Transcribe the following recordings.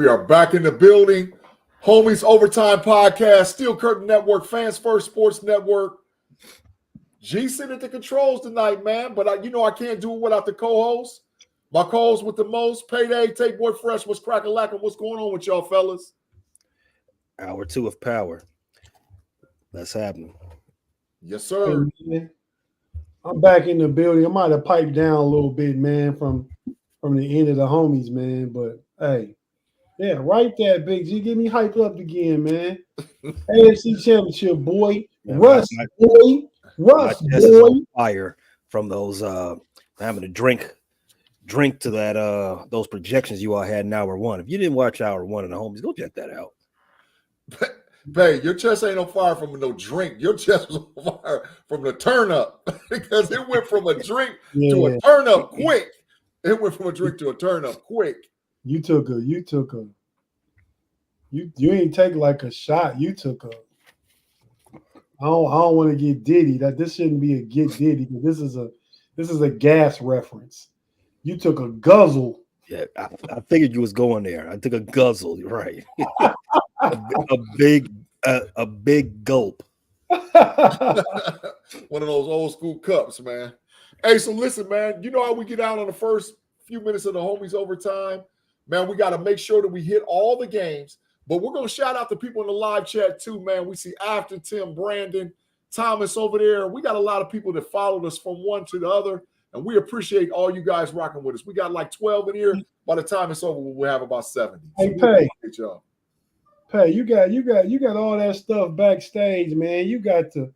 We are back in the building. Homies Overtime Podcast, Steel Curtain Network, Fans First Sports Network. G sitting at the controls tonight, man. But I can't do it without the co-host. My co-host with the most, Payday, Tate Boy Fresh. What's cracking lacking? What's going on with y'all fellas? Hour 2 of power. That's happening. Yes, sir. Hey, I'm back in the building. I might have piped down a little bit, man, from the end of the homies, man. But hey, yeah, right there, Big G. Get me hyped up again, man. AFC Championship, boy. Man, Russ, boy. Russ, boy. On fire from those having to drink to that those projections you all had in hour 1. If you didn't watch hour 1 in the homies, go check that out. Hey, your chest ain't on fire from no drink. Your chest was on fire from the turn up because it went from a drink to a turn up quick. It went from a drink to a turn up quick. You ain't take like a shot. You took a. I don't want to get diddy. That this shouldn't be a get diddy because this is a gas reference. You took a guzzle. Yeah, I figured you was going there. I took a guzzle. You're right. a big gulp. One of those old school cups, man. Hey, so listen, man. You know how we get out on the first few minutes of the homies overtime, man. We got to make sure that we hit all the games. But we're gonna shout out the people in the live chat too, man. We see After Tim, Brandon, Thomas over there. We got a lot of people that followed us from one to the other. And we appreciate all you guys rocking with us. We got like 12 in here. By the time it's over, we'll have about 70. Hey, Pay, you got all that stuff backstage, man. You got the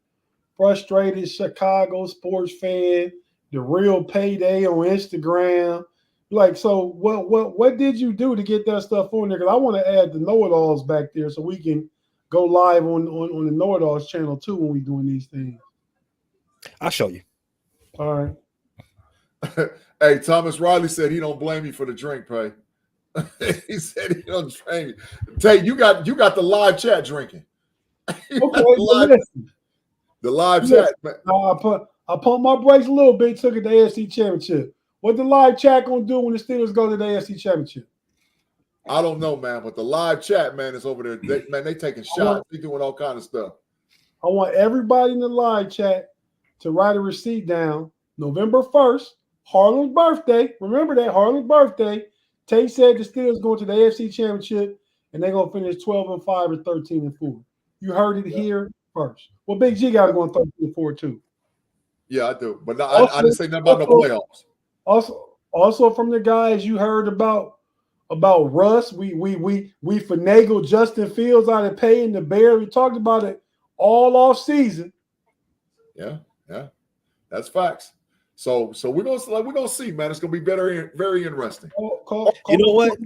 frustrated Chicago sports fan, the real Payday on Instagram. Like, so what did you do to get that stuff on there? Because I want to add the know-it-alls back there so we can go live on the know-it-alls channel too when we're doing these things. I'll show you. All right. Hey, Thomas Riley said he don't blame you for the drink, Pay. He said he don't blame you. Tate, you got the live chat drinking. Okay, the live chat. Man. I pumped my brakes a little bit, took it to the AFC Championship. What the live chat gonna do when the Steelers go to the AFC Championship? I don't know, man, but the live chat, man, is over there. They taking shots. They doing all kind of stuff. I want everybody in the live chat to write a receipt down. November 1st, Harlem's birthday. Remember that, Harlem's birthday. Tate said the Steelers going to the AFC Championship, and they're going to finish 12-5 or 13-4. You heard it here first. Well, Big G got to go on 13-4 too. Yeah, I do. But no, I didn't say nothing about no playoffs. Also from the guys you heard about Russ, we finagled Justin Fields out of paying the Bears. We talked about it all off season. Yeah, that's facts. So we're gonna see, man. It's gonna be very interesting. You know what?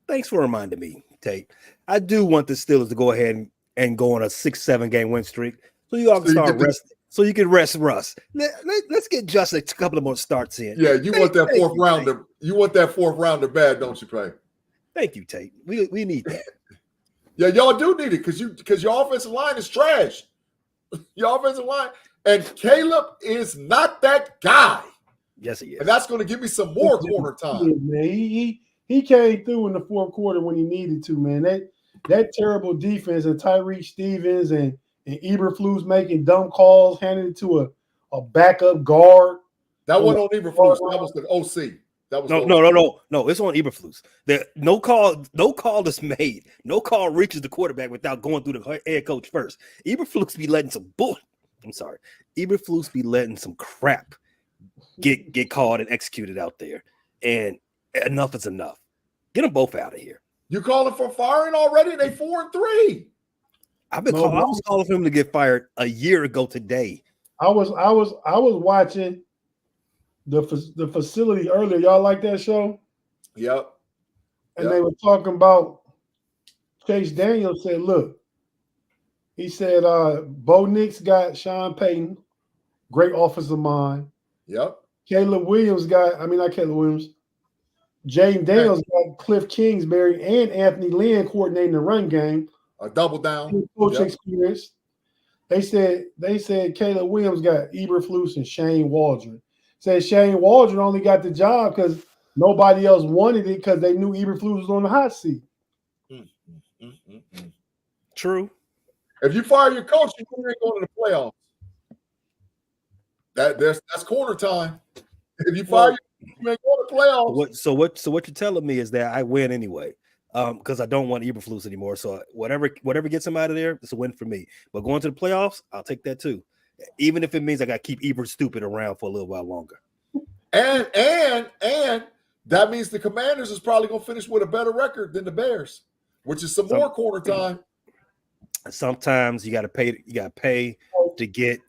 Thanks for reminding me, Tate. I do want the Steelers to go ahead and go on a 6-7 game win streak, so you all can start resting. So you can rest Russ. Let's get just a couple of more starts in. Yeah, you want that fourth rounder. You want that fourth rounder bad, don't you, Pay? Thank you, Tate. We need that. Yeah, y'all do need it because your offensive line is trash. Your offensive line. And Caleb is not that guy. Yes, he is. And that's going to give me some more corner time. Man, he came through in the fourth quarter when he needed to, man. That terrible defense and Tyreek Stevens and Eberflus making dumb calls, handing it to a backup guard. That wasn't on Eberflus. That was the OC. That was no. It's on Eberflus. No call is made. No call reaches the quarterback without going through the head coach first. Eberflus be letting some Eberflus be letting some crap get called and executed out there. And enough is enough. Get them both out of here. You calling for firing already? They 4-3. I was calling for him to get fired a year ago today. I was watching the facility earlier. Y'all like that show? Yep. And they were talking about Chase Daniels said, look, he said Bo Nix got Sean Payton, great offensive mind. Yep. Jaden Daniels got Cliff Kingsbury and Anthony Lynn coordinating the run game. A double down. Coach experience. They said Caleb Williams got Eberflus and Shane Waldron. Said Shane Waldron only got the job because nobody else wanted it because they knew Eberflus was on the hot seat. True. If you fire your coach, you ain't going to the playoffs. That's corner time. If you fire, you ain't going to playoffs. So what you're telling me is that I win anyway, because I don't want Eberflus anymore. So whatever gets him out of there, it's a win for me. But going to the playoffs, I'll take that too, even if it means I got to keep Eber stupid around for a little while longer. And that means the Commanders is probably going to finish with a better record than the Bears, which is some more corner time. Sometimes you got to pay. You got to pay to get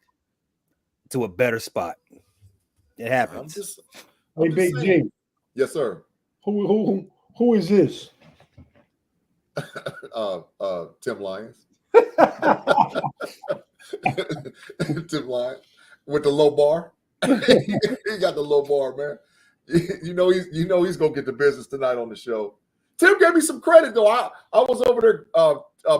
to a better spot. It happens. Hey, Big G. Yes, sir. Who is this? Tim Lyons. Tim Lyons with the low bar. He got the low bar, man. You know he's gonna get the business tonight on the show. Tim gave me some credit though. I was over there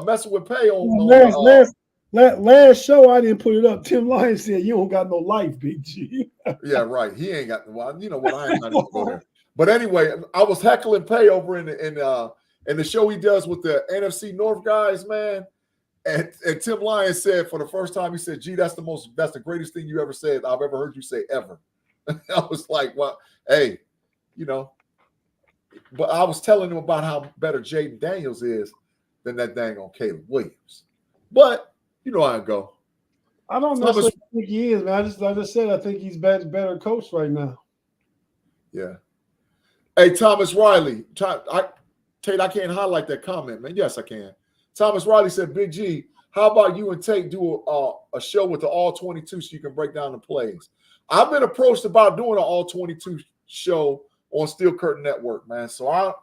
messing with Pay on last show. I didn't put it up. Tim Lyons said you don't got no life, Big G. Yeah, right. He ain't got. Well, you know what? I ain't not even go there. But anyway, I was heckling Pay over in the show he does with the NFC North guys, man. And Tim Lyons said for the first time, he said, "Gee, that's the greatest thing you ever said. I've ever heard you say ever." I was like, "Well, hey, you know." But I was telling him about how better Jaden Daniels is than that dang on Caleb Williams. But you know how I go. I don't necessarily think he is, man. I just said I think he's better coach right now. Yeah. Hey, Thomas Riley. Tate, I can't highlight that comment, man. Yes, I can. Thomas Riley said, Big G, how about you and Tate do a show with the all 22 so you can break down the plays? I've been approached about doing an all 22 show on Steel Curtain Network, man. So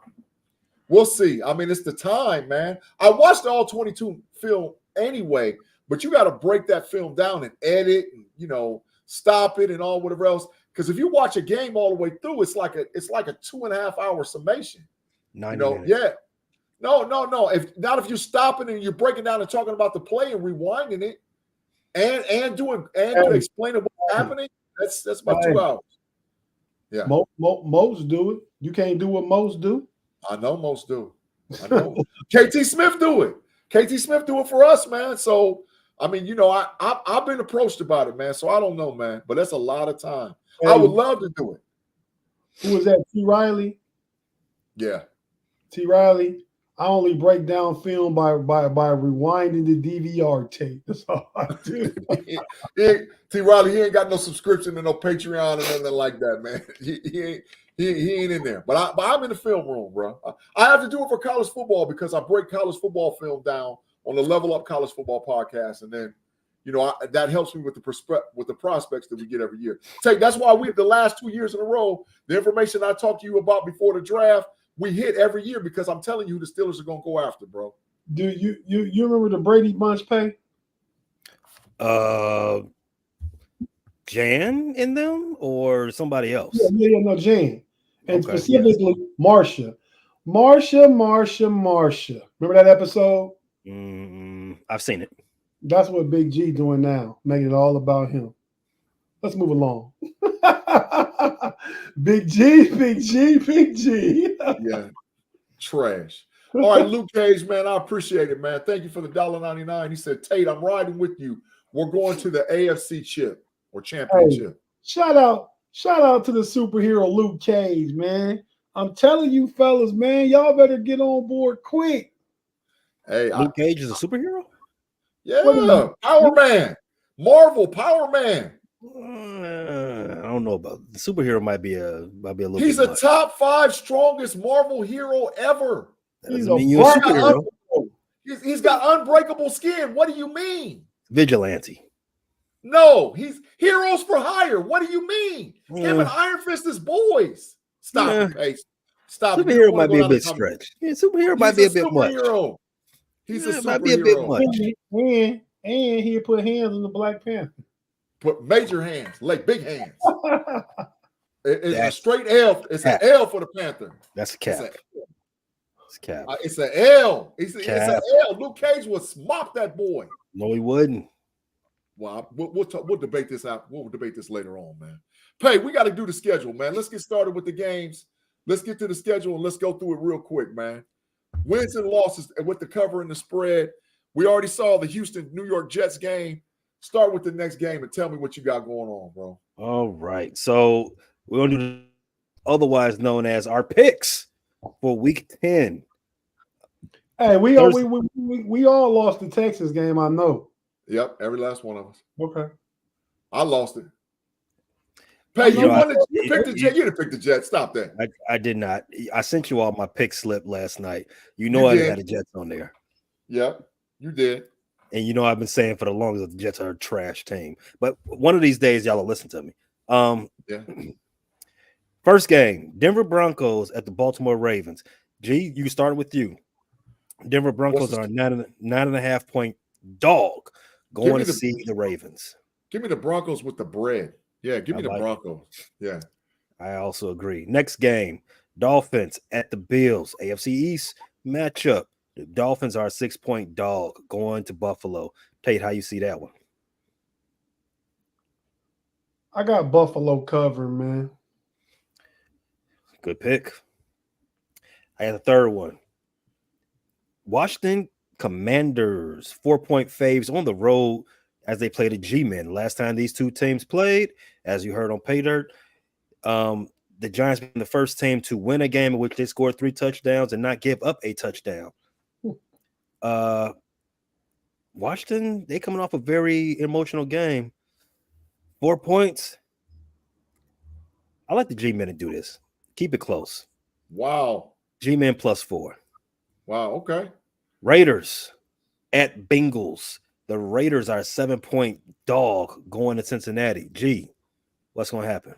we'll see. I mean, it's the time, man. I watched the all 22 film anyway, but you got to break that film down and edit and, you know, stop it and all whatever else. Because if you watch a game all the way through, it's like a 2.5 hour summation. 90 minutes. Yeah. No. If you're stopping and you're breaking down and talking about the play and rewinding it and explaining what's happening, that's about 2 hours. Yeah. Most do it. You can't do what most do. I know most do. I know. KT Smith do it. KT Smith do it for us, man. So I mean, you know, I've been approached about it, man. So I don't know, man. But that's a lot of time. Hey, I would love to do it. Who was that? T. Riley? Yeah. T. Riley. I only break down film by rewinding the DVR tape. That's all I do. T. Riley, he ain't got no subscription to no Patreon or nothing like that, man. He ain't in there. But I'm in the film room, bro. I have to do it for college football because I break college football film down on the Level Up College Football podcast, and then, you know, that helps me with the prospects that we get every year. That's why the last 2 years in a row, the information I talked to you about before the draft, we hit every year because I'm telling you who the Steelers are going to go after, bro. Do you remember the Brady Bunch Pay? Jan in them or somebody else? No, Jan. And specifically Marsha. Marsha. Remember that episode? I've seen it. That's what Big G doing now, making it all about him. Let's move along. Big G. Yeah, trash. All right, Luke Cage, man, I appreciate it, man. Thank you for the $1.99. He said, Tate, I'm riding with you. We're going to the AFC chip or championship. Hey, shout out to the superhero Luke Cage, man. I'm telling you, fellas, man, y'all better get on board quick. Hey, Luke Cage is a superhero? Yeah, Power Man. Marvel Power Man. I don't know about the superhero. Might be a little. He's a top 5 strongest Marvel hero ever. He's a superhero. He's got unbreakable skin. What do you mean? Vigilante. No, he's heroes for hire. What do you mean? Him and Iron Fist is boys. Stop it, Pace. Stop. Superhero might be a bit stretched. Yeah, superhero might be a bit much. He's a superhero. Might be a bit much. And he put hands on the Black Panther. Put major hands, like big hands. It's a straight L. It's an L for the Panther. That's a cap. It's a cap. It's an L. It's an L. Luke Cage would mop that boy. No, he wouldn't. Well, we'll debate this out. We'll debate this later on, man. Pay, we got to do the schedule, man. Let's get started with the games. Let's get to the schedule and let's go through it real quick, man. Wins and losses with the cover and the spread. We already saw the Houston-New York Jets game. Start with the next game and tell me what you got going on, bro. All right. So we're going to do otherwise known as our picks for week 10. Hey, we all lost the Texas game, I know. Yep, every last one of us. Okay. I lost it. Pay, you picked the Jets. You didn't pick the Jets. Stop that. I did not. I sent you all my pick slip last night. I had the Jets on there. Yep, you did. And I've been saying for the longest that the Jets are a trash team. But one of these days, y'all will listen to me. Yeah. First game, Denver Broncos at the Baltimore Ravens. G, you started with you. Denver Broncos are a 9.5 point dog going to see the Ravens. Give me the Broncos with the bread. Yeah, give me the Broncos. Yeah. I also agree. Next game, Dolphins at the Bills. AFC East matchup. The Dolphins are a 6-point dog going to Buffalo. Tate, how you see that one? I got Buffalo covering, man. Good pick. I had a third one. Washington Commanders, 4-point faves on the road as they play the G-Men. Last time these two teams played, as you heard on Pay Dirt, the Giants been the first team to win a game in which they scored 3 touchdowns and not give up a touchdown. Washington, they coming off a very emotional game. 4 points. I like the G-Men to do this. Keep it close. Wow. G-Men +4. Wow, okay. Raiders at Bengals. The Raiders are a 7-point dog going to Cincinnati. G, what's going to happen?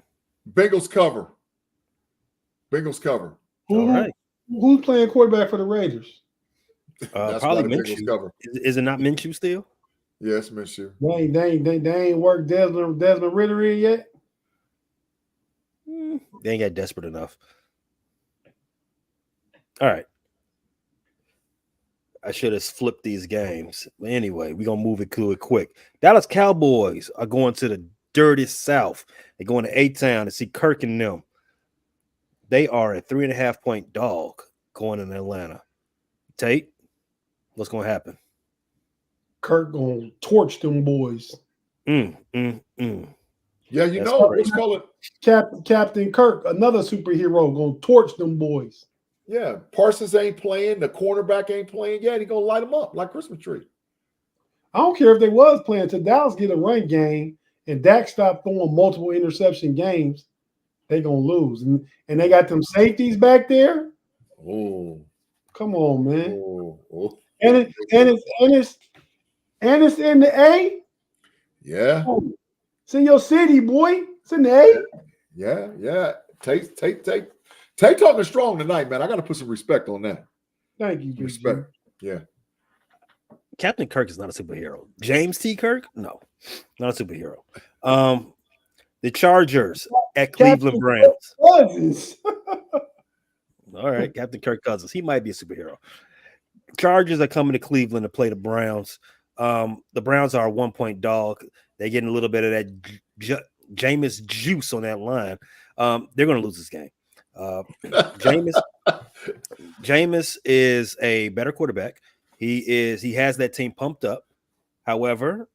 Bengals cover. Bengals cover. All right. Who's playing quarterback for the Raiders? Probably Minshew. Is it not Minshew still? Yes, Minshew. They ain't worked Desmond Ridder in yet? They ain't got desperate enough. All right. I should have flipped these games. But anyway, we're going to move it to it quick. Dallas Cowboys are going to the dirty South. They're going to A-Town to see Kirk and them. They are a 3.5-point dog going in Atlanta. Tate, what's going to happen? Kirk going to torch them boys. Yeah, let's call it Captain Kirk, another superhero, going to torch them boys. Yeah, Parsons ain't playing. The cornerback ain't playing yet. He gonna light them up like Christmas tree. I don't care if they was playing. Till Dallas get a run game and Dak stop throwing multiple interception games, they gonna lose. And they got them safeties back there. Oh, come on, man! Oh. And it's in the A. Yeah, it's in your city, boy. It's in the A. Yeah. Tate talking strong tonight, man. I got to put some respect on that. Thank you. Respect. Yeah. Captain Kirk is not a superhero. James T. Kirk? No, not a superhero. The Chargers at Cleveland Browns. Cousins. All right, Captain Kirk Cousins. He might be a superhero. Chargers are coming to Cleveland to play the Browns. The Browns are a 1-point dog. They're getting a little bit of that Jameis juice on that line. They're going to lose this game. Jameis is a better quarterback. He has that team pumped up. However,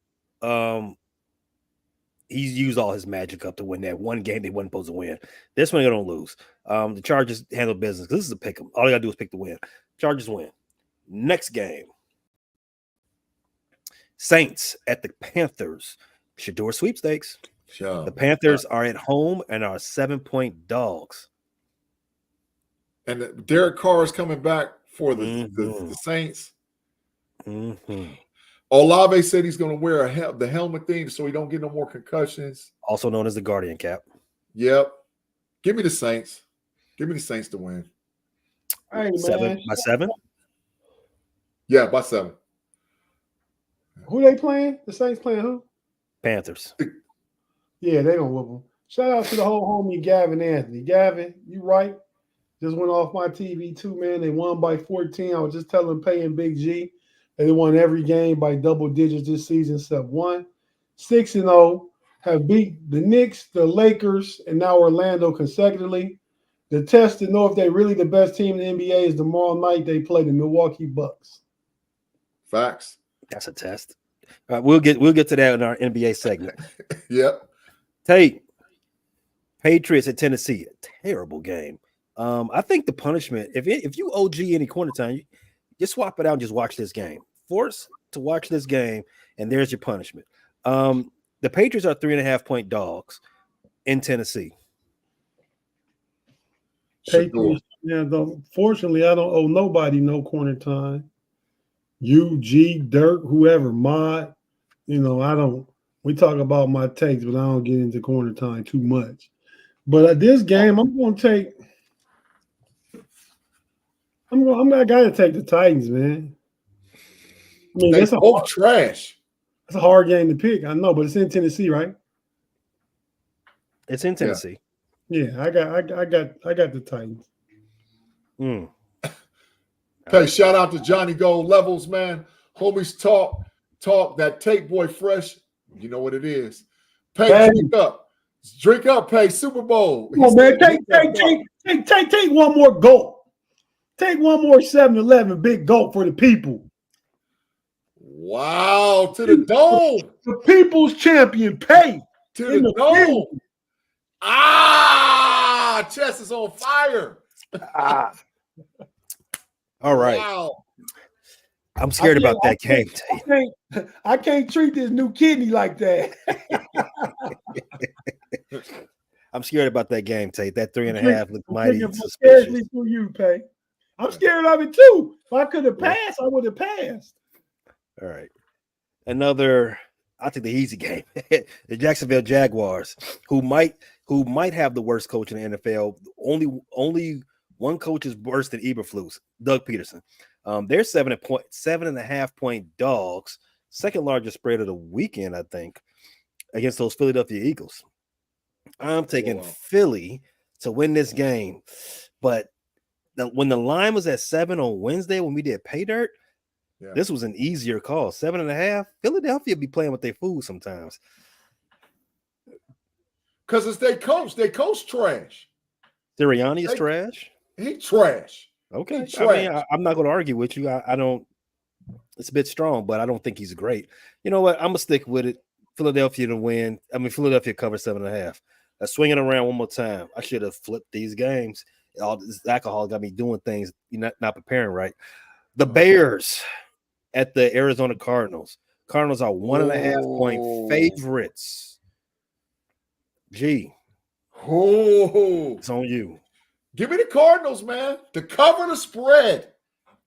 he's used all his magic up to win that one game they weren't supposed to win. This one they're gonna lose. The Chargers handle business. This is a pick 'em. All you gotta do is pick the win. Chargers win. Next game. Saints at the Panthers. Shador sweepstakes. Sure. The Panthers are at home and are 7-point dogs. And Derek Carr is coming back for the Saints. Mm-hmm. Olave said he's going to wear the helmet thing so he don't get no more concussions. Also known as the Guardian Cap. Yep. Give me the Saints. Give me the Saints to win. Hey, man. By 7? Yeah, by 7. Who they playing? The Saints playing who? Panthers. Yeah, they gonna whoop them. Shout out to the whole homie Gavin Anthony. Gavin, you right. Just went off my TV too, man. They won by 14. I was just telling Pay and Big G. They won every game by double digits this season except one. 6-0, have beat the Knicks, the Lakers, and now Orlando consecutively. The test to know if they're really the best team in the NBA is tomorrow night they play the Milwaukee Bucks. Facts. That's a test. We'll get to that in our NBA segment. Yep. Tate, Patriots at Tennessee, a terrible game. I think the punishment, if you OG any corner time, you just swap it out and just watch this game. Force to watch this game, and there's your punishment. The Patriots are 3.5-point dogs in Tennessee. Patriots, yeah, though, fortunately, I don't owe nobody no corner time. You, G, Dirk, whoever, Mod, I don't. We talk about my takes, but I don't get into corner time too much. But at this game, I'm going to take. I got to take the Titans, man. I mean, that's both trash. It's a hard game to pick. I know, but it's in Tennessee, right? It's in Tennessee. Yeah, I got the Titans. Hey, shout out to Johnny Gold Levels, man. Homies talk that Tate boy fresh. You know what it is. Pay, drink up, Pay Super Bowl. Come on, man, take one more gulp. Take one more 7-Eleven big gulp for the people. Wow, to the dome. The people's champion, Pay. To the dome. Chest is on fire. All right. Wow. I'm scared about that game, Tate. I can't treat this new kidney like that. I'm scared about that game, Tate. That 3.5 looks mighty suspicious. For you, Pay. I'm scared of it too. If I could have passed, I would have passed. All right. I think the easy game. The Jacksonville Jaguars, who might have the worst coach in the NFL. Only one coach is worse than Eberflus, Doug Peterson. They're 7.5-point dogs, second largest spread of the weekend, I think, against those Philadelphia Eagles. I'm taking Philly to win this game, but when the line was at 7 on Wednesday when we did pay dirt, this was an easier call. 7.5. Philadelphia be playing with their food sometimes. Because it's their coach. Their coach trash. Sirianni is trash. He trash. Okay. I mean, I'm not going to argue with you. I don't. It's a bit strong, but I don't think he's great. You know what? I'm gonna stick with it. Philadelphia to win. I mean, Philadelphia covers 7.5. Swing it around one more time. I should have flipped these games. All this alcohol got me doing things not preparing right. The Bears at the Arizona Cardinals. Cardinals are 1.5-point favorites. G. It's on you. Give me the Cardinals, man. To cover the spread.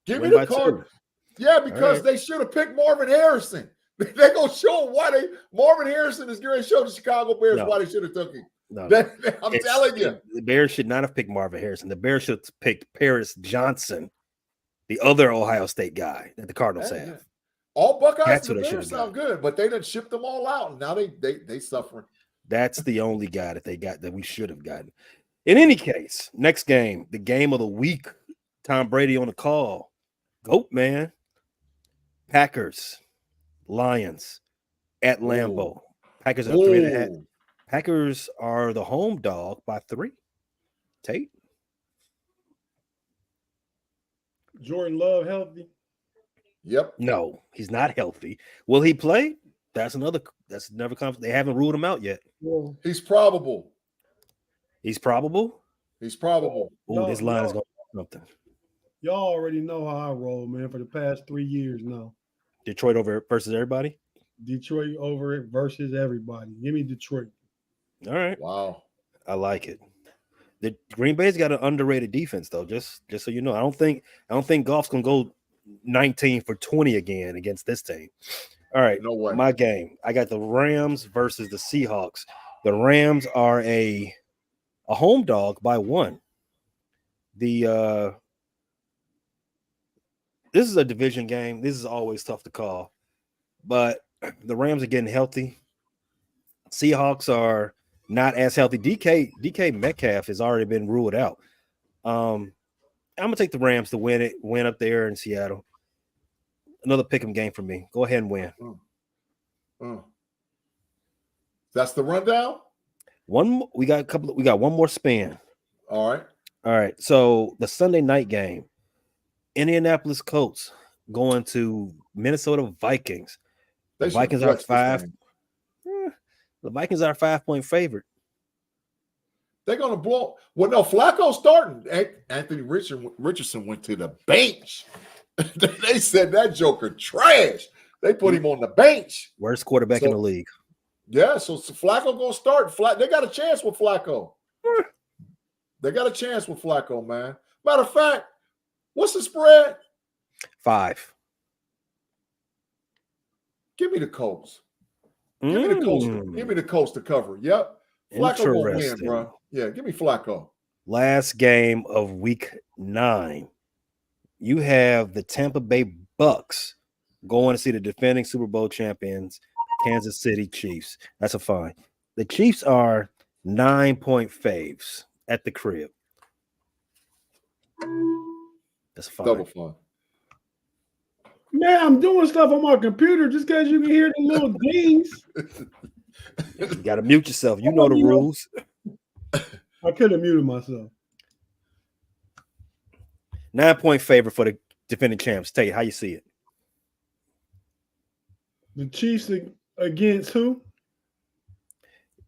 Give me the Cardinals. Yeah, because they should have picked Marvin Harrison. They're going to show why Marvin Harrison is going to show the Chicago Bears why they should have took him. No. I'm telling you. The Bears should not have picked Marvin Harrison. The Bears should have picked Paris Johnson, the other Ohio State guy that the Cardinals have. All Buckeyes and the Bears sound good, but they didn't ship them all out. Now they suffering. That's the only guy that they got that we should have gotten. In any case, next game, the game of the week. Tom Brady on the call. GOAT, man. Packers, Lions at Lambeau. Packers are 3.5. Packers are the home dog by 3. Tate? Jordan Love healthy? Yep. No, he's not healthy. Will he play? That's another conference. They haven't ruled him out yet. Well, he's probable. He's probable? He's probable. Oh, this line is going to be something. Y'all already know how I roll, man, for the past 3 years now. Detroit over versus everybody? Detroit over it versus everybody. Give me Detroit. All right. Wow. I like it. The Green Bay's got an underrated defense, though. Just so you know, I don't think Goff's gonna go 19 for 20 again against this team. All right, no way. My game. I got the Rams versus the Seahawks. The Rams are a home dog by 1. This is a division game. This is always tough to call, but the Rams are getting healthy. Seahawks are not as healthy. DK Metcalf has already been ruled out. I'm gonna take the Rams to win up there in Seattle. Another pick'em game for me. Go ahead and win. That's the rundown. We got one more spin. All right. All right. So the Sunday night game, Indianapolis Colts going to Minnesota Vikings. They The should Vikings are flex this 5. game. The Vikings are a 5-point favorite. They're gonna blow. Well, no, Flacco starting. Anthony Richardson went to the bench. They said that joker trash. They put him on the bench. Worst quarterback in the league. Yeah, so Flacco gonna start. They got a chance with Flacco. They got a chance with Flacco, man. Matter of fact, what's the spread? 5. Give me the Colts. Give me the Colts. Give me the Colts to cover. Yep. Flacco gonna win, bro. Yeah, give me Flacco. Last game of week 9. You have the Tampa Bay Bucks going to see the defending Super Bowl champions, Kansas City Chiefs. That's a fine. The Chiefs are 9-point faves at the crib. That's fine. Double fun. Man, I'm doing stuff on my computer just because you can hear the little dings. You got to mute yourself. You know the rules. I could have muted myself. 9-point favorite for the defending champs. Tate, how you see it? The Chiefs against who?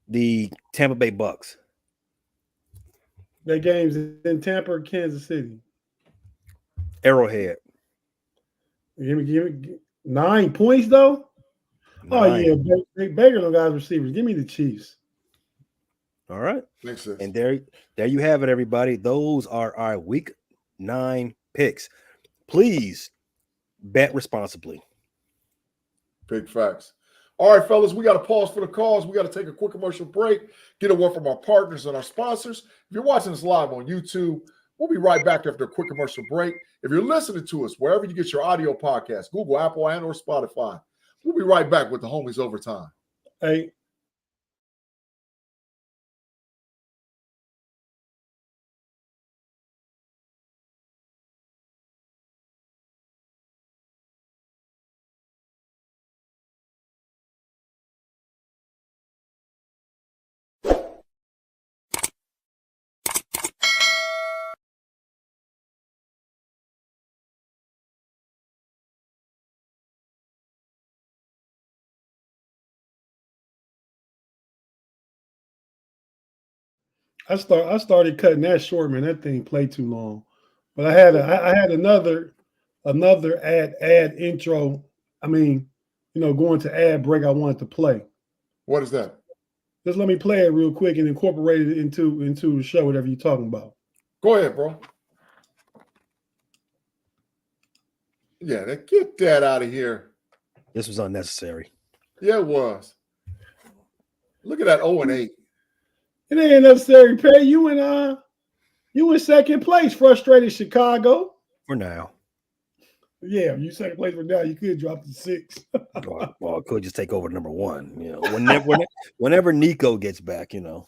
The Tampa Bay Bucks. That game's in Tampa or Kansas City? Arrowhead. Give me 9 points though. 9. Oh yeah, Baker no guys receivers. Give me the Chiefs. All right. Makes sense. And there you have it, everybody. Those are our week 9 picks. Please bet responsibly. Big facts. All right, fellas, we got to pause for the calls. We got to take a quick commercial break, get a word from our partners and our sponsors. If you're watching us live on YouTube, we'll be right back after a quick commercial break. If you're listening to us wherever you get your audio podcast, Google, Apple, and or Spotify, we'll be right back with the Homies Overtime. Hey. I started cutting that short, man. That thing played too long. But I had another ad intro. I mean, going to ad break I wanted to play. What is that? Just let me play it real quick and incorporate it into the show, whatever you're talking about. Go ahead, bro. Yeah, get that out of here. This was unnecessary. Yeah, it was. Look at that 0-8. It ain't necessary, Perry. You in second place, frustrated Chicago. For now. Yeah, you second place for now. You could drop to 6. Well, it could just take over number 1. Whenever Nico gets back, So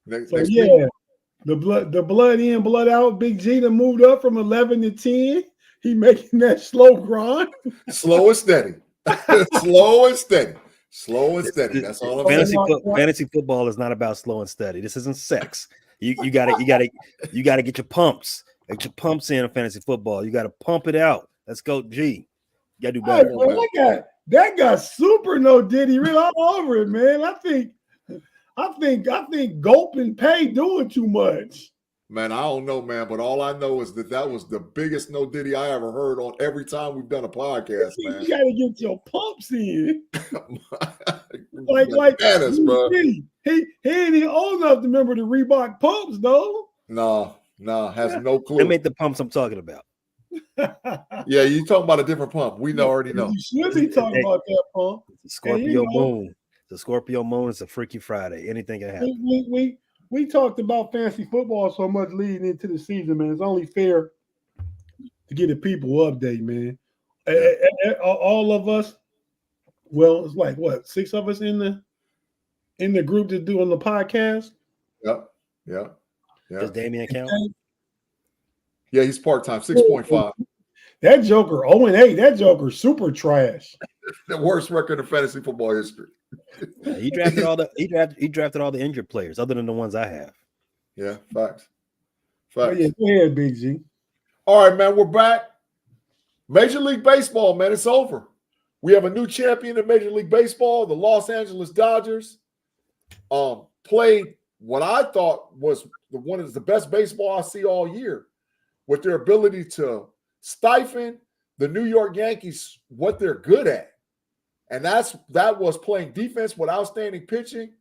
yeah, the blood in, blood out. Big G that moved up from 11 to 10. He making that slow grind. Slow and steady. Slow and steady. Slow and steady. That's all I'm saying. Fantasy football is not about slow and steady. This isn't sex. You gotta get your pumps. Get your pumps in fantasy football. You gotta pump it out. Let's go, G. You gotta do better. Hey, man, that got super no Diddy written all over it, man. I think Gulp and Pay doing too much. Man, I don't know, man, but all I know is that was the biggest no Diddy I ever heard on every time we've done a podcast, man. You gotta get your pumps in. like bananas, bro. He ain't even old enough to remember the Reebok pumps, though. No, has no clue. They made the pumps I'm talking about. Yeah, you talking about a different pump. We already know. You should be talking about that pump. It's a Scorpio moon. It's a Scorpio moon. It's a Freaky Friday. Anything can happen. We talked about fantasy football so much leading into the season, man. It's only fair to get the people update, man. Yeah. All of us, well, it's like what, 6 of us in the group to do on the podcast. Yeah. Does Damian count? Yeah, he's part-time, 6.5. That joker 0-8. That joker super trash. The worst record in fantasy football history. Yeah, he drafted all the injured players, other than the ones I have. Yeah, facts. Oh, yeah, go ahead, Big G. All right, man, we're back. Major League Baseball, man, it's over. We have a new champion in Major League Baseball. The Los Angeles Dodgers played what I thought was one of the best baseball I see all year, with their ability to stifle the New York Yankees, what they're good at. And that was playing defense with outstanding pitching.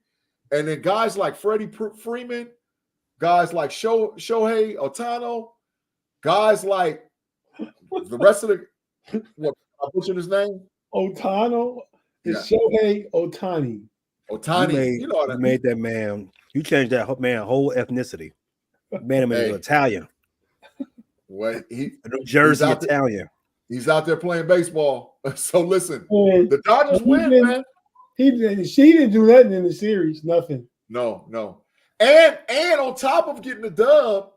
And then guys like Freddie Freeman, guys like Shohei Ohtani, guys like the rest of the what I butchered his name? Ohtani. It's Shohei Ohtani. Ohtani. You know what I mean? Made that man. You changed that man whole ethnicity. Made him into Italian. Well, New Jersey Italian. He's out there playing baseball. So listen, the Dodgers win, man. She didn't do nothing in the series. Nothing. No. And on top of getting the dub,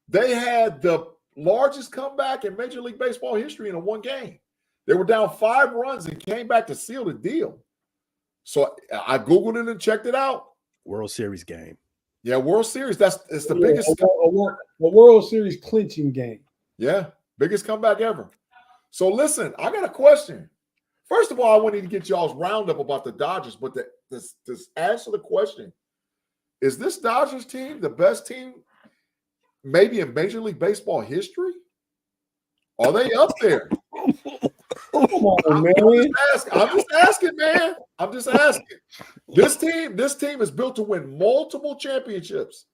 they had the largest comeback in Major League Baseball history in one game. They were down 5 runs and came back to seal the deal. So I Googled it and checked it out. World Series game. Yeah, World Series. It's the biggest. A World Series clinching game. Yeah, biggest comeback ever. So listen, I got a question. First of all, I wanted to get y'all's roundup about the Dodgers, but to answer the question, is this Dodgers team the best team maybe in Major League Baseball history? Are they up there? Come on, man. I'm just asking, man. I'm just asking. This team is built to win multiple championships.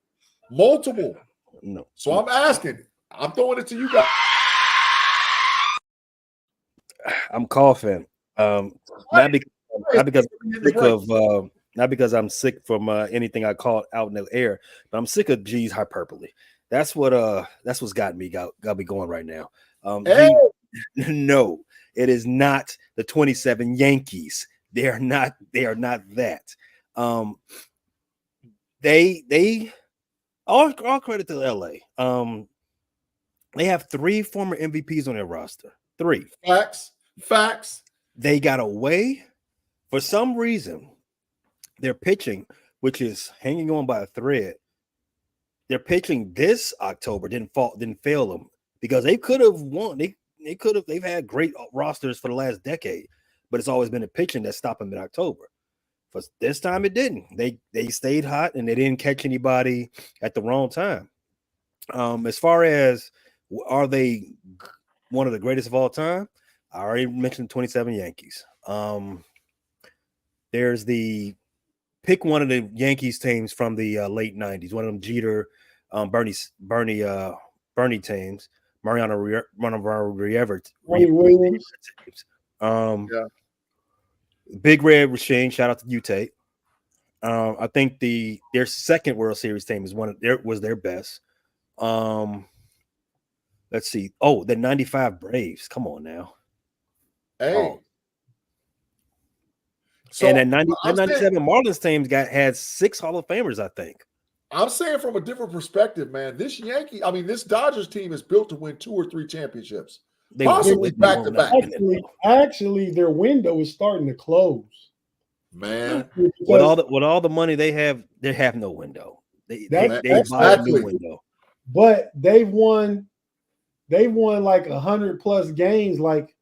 Multiple. No. So I'm asking. I'm throwing it to you guys. I'm coughing. Not because I'm sick from anything I caught out in the air, but I'm sick of G's hyperbole. That's what's got me going right now. Hey. No, it is not the 27 Yankees. They are not that. They all credit to LA. They have 3 former MVPs on their roster. 3. Facts. They got away for some reason. Their pitching, which is hanging on by a thread, their pitching this October didn't fail them, because they could have won. They've had great rosters for the last decade, but it's always been the pitching that stopped them in October. But this time it didn't. They stayed hot and they didn't catch anybody at the wrong time. As far as are they one of the greatest of all time, I already mentioned 27 Yankees. There's pick one of the Yankees teams from the late 90s, one of them Jeter, Bernie teams, Mariano Rivera. Williams. Big Red Machine, shout out to you, Tate. I think their second World Series team was their best. Let's see. Oh, the 95 Braves. Come on now. Hey. Oh. So and that 97 Marlins team had 6 Hall of Famers, I think. I'm saying from a different perspective, man. This Dodgers team is built to win 2 or 3 championships. Possibly back to back. Actually, their window is starting to close. Man, with all the money they have no window. They buy a new window. But they've won like 100+ games, like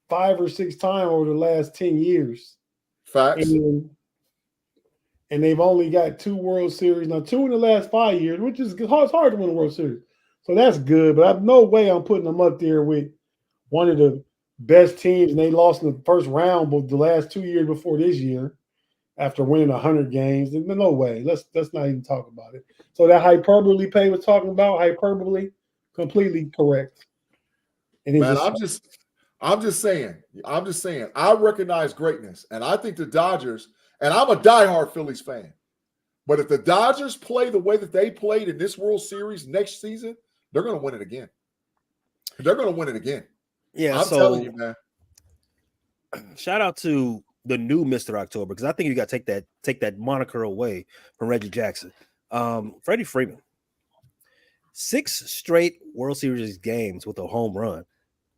5 or 6 times over the last 10 years. Facts. And they've only got 2 World Series now, 2 in the last 5 years, which is it's hard to win a World Series. So that's good, but I have no way I'm putting them up there with one of the best teams, and they lost in the first round but the last 2 years before this year after winning 100 games. There's no way. Let's not even talk about it. So that hyperbole Pay was talking about, hyperbole, completely correct. And man, I'm just saying, I recognize greatness, and I think the Dodgers, and I'm a diehard Phillies fan, but if the Dodgers play the way that they played in this World Series next season, they're going to win it again. Yeah, I'm telling you, man. Shout out to the new Mr. October, because I think you got to take that moniker away from Reggie Jackson. Freddie Freeman, 6 straight World Series games with a home run.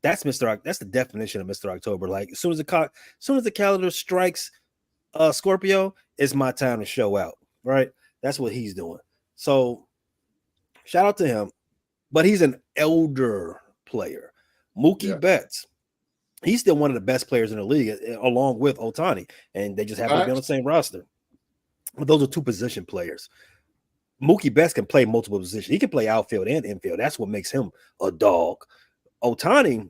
That's the definition of Mr. October. Like as soon as the calendar strikes Scorpio, it's my time to show out. Right? That's what he's doing. So Shout out to him. But he's an elder player. Mookie Betts, he's still one of the best players in the league, along with Ohtani, and they just happen to be on the same roster. But those are two position players. Mookie Betts can play multiple positions. He can play outfield and infield. That's what makes him a dog. Ohtani,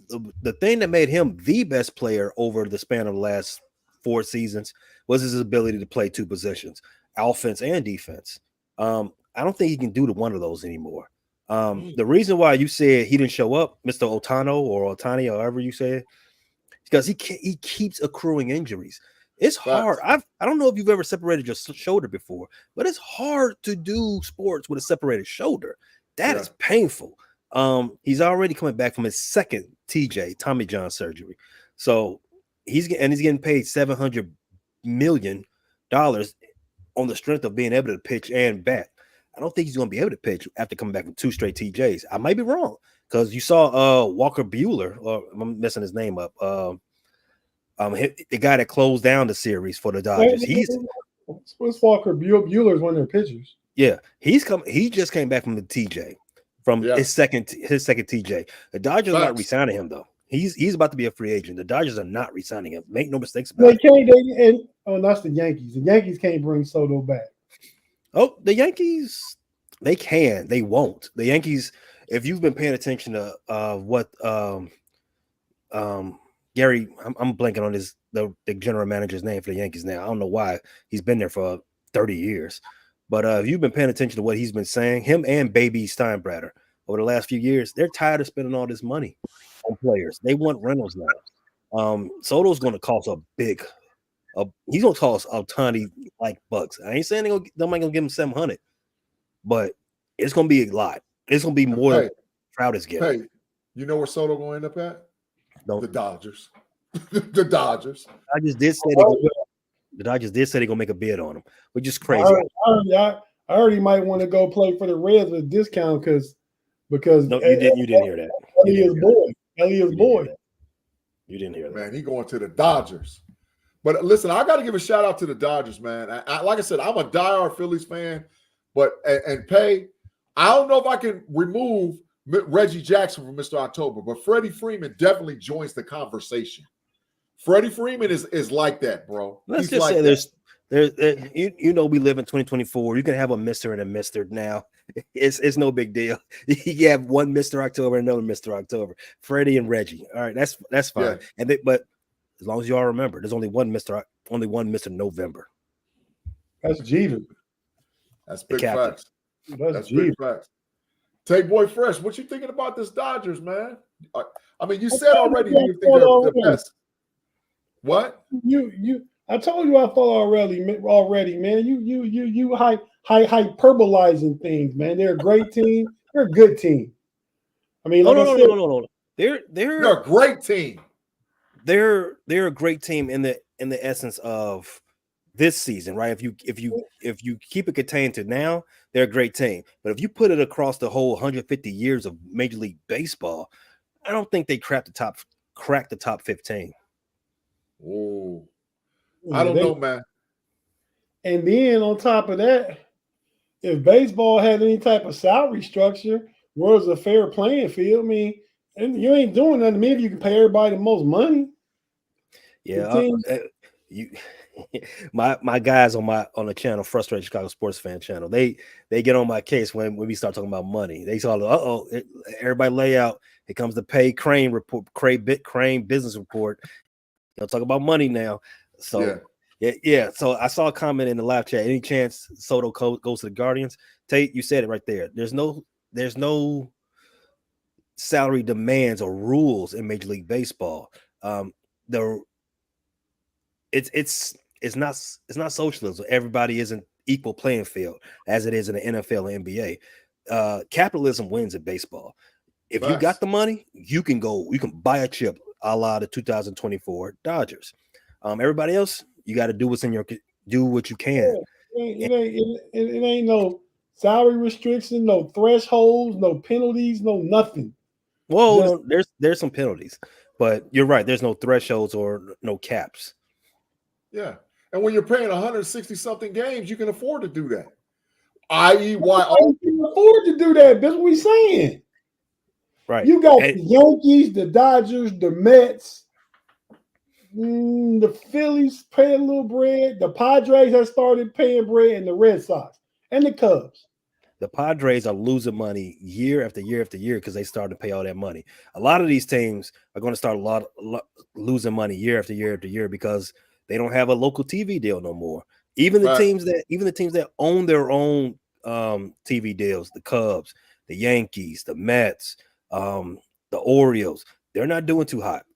the thing that made him the best player over the span of the last 4 seasons was his ability to play two positions, offense and defense. I don't think he can do one of those anymore. The reason why you said he didn't show up, Mr. Ohtani, or however you say it, because he keeps accruing injuries. It's hard. I don't know if you've ever separated your shoulder before, but it's hard to do sports with a separated shoulder. That is painful. He's already coming back from his second Tommy John surgery. So he's getting paid $700 million on the strength of being able to pitch and bat. I don't think he's going to be able to pitch after coming back from 2 straight TJs. I might be wrong because you saw Walker Buehler, or I'm messing his name up. The guy that closed down the series for the Dodgers. What's Walker Buehler's one of their pitchers? Yeah, he just came back from the TJ, from his second TJ. The Dodgers are not re-signing him though. He's about to be a free agent. The Dodgers are not re-signing him. Make no mistakes about it. That's the Yankees. The Yankees can't bring Soto back. Oh, the Yankees, they can. They won't. The Yankees, if you've been paying attention to what Gary, I'm blanking on the general manager's name for the Yankees now. I don't know why. He's been there for 30 years. But if you've been paying attention to what he's been saying, him and Baby Steinbrenner over the last few years, they're tired of spending all this money on players. They want rentals now. Soto's going to cost he's going to cost a tiny like bucks. I ain't saying nobody going to give him 700, but it's going to be a lot. It's going to be more than Trout is getting. Hey, you know where Soto going to end up at? The Dodgers. The Dodgers. The Dodgers did say they're going to make a bid on him, which is crazy. I already might want to go play for the Reds with a discount because no, you didn't hear that. Elliott's boy. You didn't hear that. Man, he going to the Dodgers. But listen, I got to give a shout out to the Dodgers, man. Like I said, I'm a diehard Phillies fan, but I don't know if I can remove Reggie Jackson from Mr. October, but Freddie Freeman definitely joins the conversation. Freddie Freeman is like that, bro. Let's just say we live in 2024. You can have a Mr. and a Mr. now. It's no big deal. You have one Mr. October and another Mr. October. Freddie and Reggie. All right, that's fine. Yeah. But as long as you all remember, there's only one Mr. November. That's Jeter. That's big facts. That's big facts. Tate Boy Fresh, what you thinking about this Dodgers, man? I mean, you said already you think they're the best. What? I told you I thought already, man. You hyperbolizing things, man. They're a great team. They're a good team. I mean, no. They're a great team. They're a great team in the essence of this season, right? If you keep it contained to now, they're a great team. But if you put it across the whole 150 years of Major League Baseball, I don't think they crack the top 15. Oh, I don't know, man. And then on top of that, if baseball had any type of salary structure, where it's a fair playing field, I mean, and you ain't doing nothing. Maybe you can pay everybody the most money. Yeah, my guys on the channel, Frustrated Chicago Sports Fan channel, they get on my case when we start talking about money. They saw, everybody lay out. Here comes the pay Crane report, Crane business report. They'll talk about money now. So yeah. So I saw a comment in the live chat. Any chance Soto goes to the Guardians? Tate, you said it right there. There's no salary demands or rules in Major League Baseball. It's not socialism. Everybody is an equal playing field as it is in the NFL and NBA. Capitalism wins in baseball. If you got the money, you can buy a chip a la the 2024 Dodgers. Everybody else, you got to do what you can. It ain't no salary restriction, no thresholds, no penalties, no nothing. Well, there's some penalties, but you're right. There's no thresholds or no caps. Yeah, and when you're paying 160 something games, you can afford to do that. I.e., why all can afford to do that? That's what we're saying. Right. You got the Yankees, the Dodgers, the Mets, the Phillies pay a little bread. The Padres have started paying bread, and the Red Sox and the Cubs. The Padres are losing money year after year after year because they started to pay all that money. A lot of these teams are going to start losing money year after year after year because they don't have a local TV deal no more. Even the teams that own their own TV deals, the Cubs, the Yankees, the Mets, the Orioles, they're not doing too hot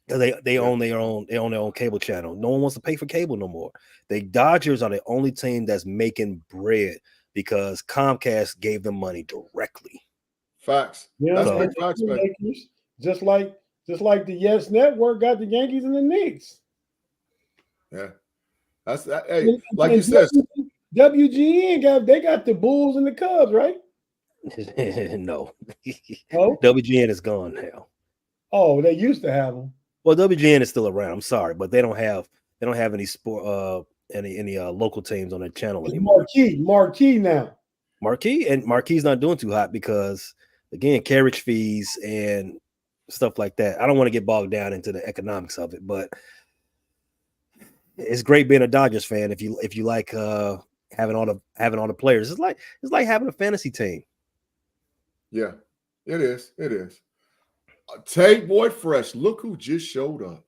because they own their own cable channel. No one wants to pay for cable no more. The Dodgers are the only team that's making bread because Comcast gave them money directly. Facts. Yeah, that's big facts, man. Just like the Yes Network got the Yankees and the Knicks. Yeah, that's that. Hey, like you said, WGN got the Bulls and the Cubs, right? No. Oh, WGN is gone now. Oh, they used to have them. Well, WGN is still around. I'm sorry, but they don't have any sport any local teams on their channel anymore. Marquee now. Marquee's not doing too hot because again, carriage fees and stuff like that. I don't want to get bogged down into the economics of it, but it's great being a Dodgers fan if you like having all the players. It's like having a fantasy team. Yeah, it is. It is. Tate Boyd Fresh, look who just showed up.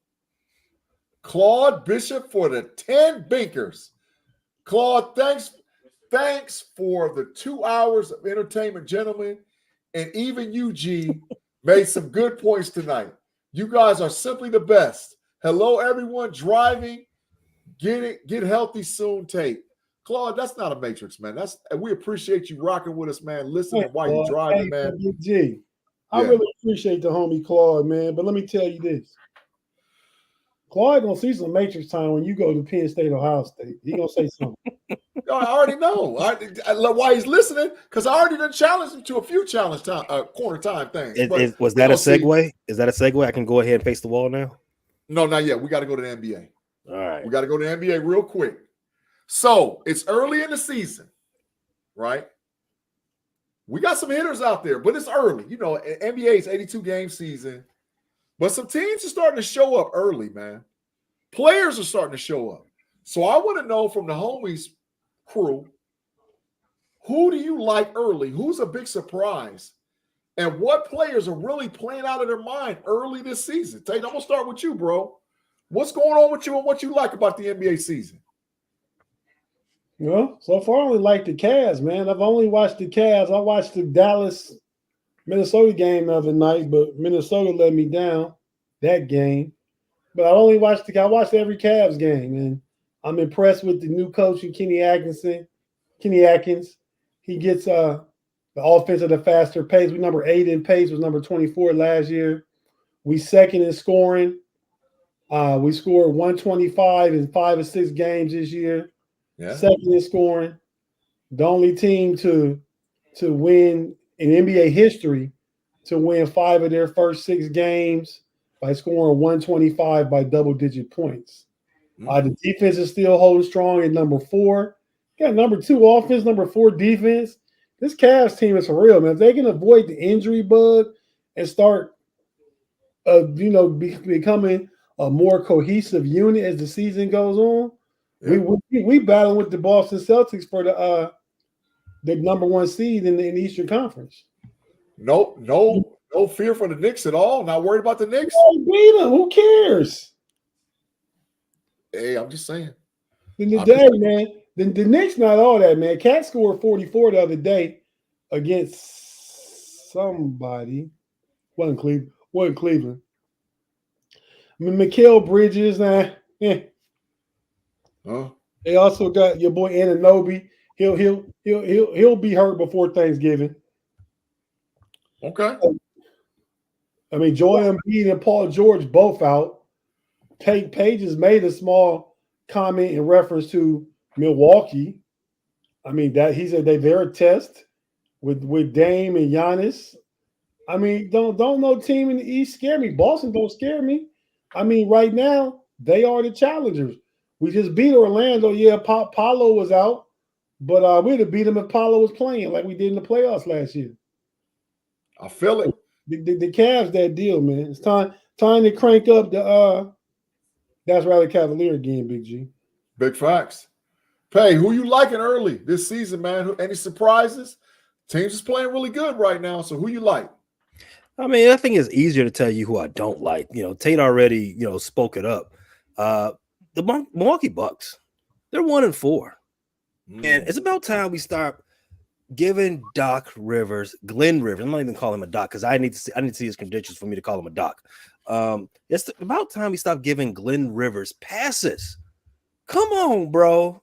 Claude Bishop for the 10 Binkers. Claude, thanks for the 2 hours of entertainment, gentlemen. And even UG made some good points tonight. You guys are simply the best. Hello, everyone driving. Get healthy soon, Tate. Claude, that's not a matrix, man. We appreciate you rocking with us, man. Listening while you're driving, man. G. I really appreciate the homie Claude, man. But let me tell you this. Claude gonna see some matrix time when you go to Penn State, Ohio State. He gonna say something. I already know. I love why he's listening because I already done challenged him to a few corner time things. Was that a segue? Is that a segue? I can go ahead and face the wall now. No, not yet. We got to go to the NBA. All right. We got to go to the NBA real quick. So it's early in the season, right? We got some hitters out there, but it's early. You know, NBA's 82-game season. But some teams are starting to show up early, man. Players are starting to show up. So I want to know from the homies crew, who do you like early? Who's a big surprise? And what players are really playing out of their mind early this season? Tate, I'm going to start with you, bro. What's going on with you and what you like about the NBA season? Well, so far I only like the Cavs, man. I've only watched the Cavs. I watched the Dallas-Minnesota game the other night, but Minnesota let me down that game. But I watched every Cavs game, and I'm impressed with the new coach, Kenny Atkins. He gets the offense at a faster pace. We number 8 in pace, was number 24 last year. We second in scoring. We scored 125 in 5 or 6 games this year. Yeah. Second in scoring. The only team to win in NBA history to win 5 of their first 6 games by scoring 125 by double-digit points. The defense is still holding strong at number 4. Got number 2 offense, number 4 defense. This Cavs team is for real, man. If they can avoid the injury bug and start, becoming a more cohesive unit as the season goes on, we battle with the Boston Celtics for the number 1 seed in the Eastern Conference. No fear for the Knicks at all. Not worried about the Knicks. Beat them. Who cares? Hey, I'm just saying. Man. The Knicks not all that, man. Cat scored 44 the other day against somebody. Wasn't Cleveland. I mean, Mikal Bridges, They also got your boy Anunoby. He'll be hurt before Thanksgiving. Okay. I mean, Joel Embiid and Paul George both out. Page has made a small comment in reference to Milwaukee. I mean, that he said they're a test with Dame and Giannis. I mean, don't no team in the East scare me. Boston don't scare me. I mean, right now they are the challengers. We just beat Orlando. Yeah, Paolo was out, But we'd have beat them if Paulo was playing like we did in the playoffs last year. I feel it. The Cavs that deal, man. It's time to crank up the that's rather Cavalier again, Big G. Big facts. Pay, who you liking early this season, man? Any surprises? Teams is playing really good right now. So who you like? I mean, I think it's easier to tell you who I don't like. Tate already, spoke it up. The Milwaukee Bucks, they're 1-4. And it's about time we start giving Glenn Rivers. I'm not even calling him a Doc because I need to see his credentials for me to call him a Doc. It's about time we stop giving Glenn Rivers passes. Come on, bro.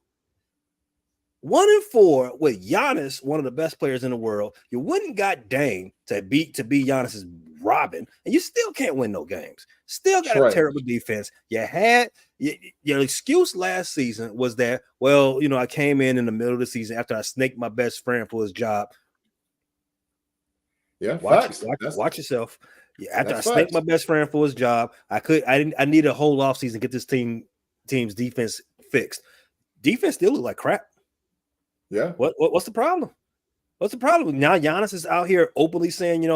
1-4 with Giannis, one of the best players in the world. You wouldn't got Dame to be Giannis's Robin, and you still can't win no games. Still got a terrible defense. Your excuse last season was that, well, I came in the middle of the season after I snaked my best friend for his job. Yeah, watch yourself. Yeah, after I snaked my best friend for his job, I needed a whole offseason to get this team's defense fixed. Defense still look like crap. Yeah. What's the problem? What's the problem? Now Giannis is out here openly saying,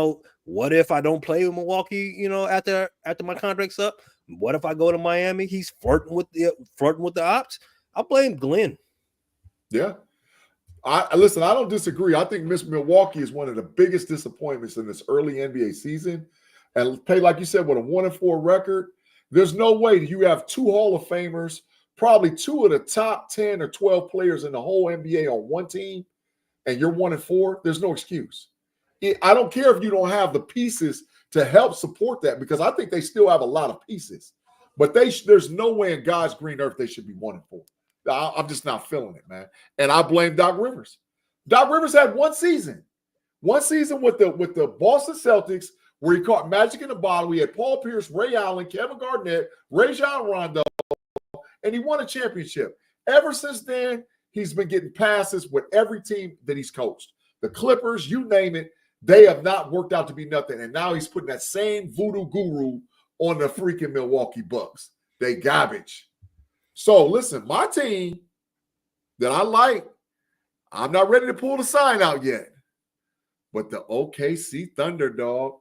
what if I don't play with Milwaukee, after my contract's up? What if I go to Miami? He's flirting with the ops. I blame Glenn. Yeah. Listen, I don't disagree. I think Miss Milwaukee is one of the biggest disappointments in this early NBA season. And Pay, like you said, with a 1-4 record, there's no way you have two Hall of Famers, probably two of the top 10 or 12 players in the whole NBA on one team, and you're 1-4. There's no excuse. I don't care if you don't have the pieces to help support that, because I think they still have a lot of pieces. But there's no way in God's green earth they should be 1-4. I'm just not feeling it, man. And I blame Doc Rivers. Doc Rivers had one season with the Boston Celtics where he caught magic in the bottle. We had Paul Pierce, Ray Allen, Kevin Garnett, Rajon Rondo, and he won a championship. Ever since then, he's been getting passes with every team that he's coached. The Clippers, you name it, they have not worked out to be nothing. And now he's putting that same voodoo guru on the freaking Milwaukee Bucks. They garbage. So listen, my team that I like, I'm not ready to pull the sign out yet. But the OKC Thunder, dog.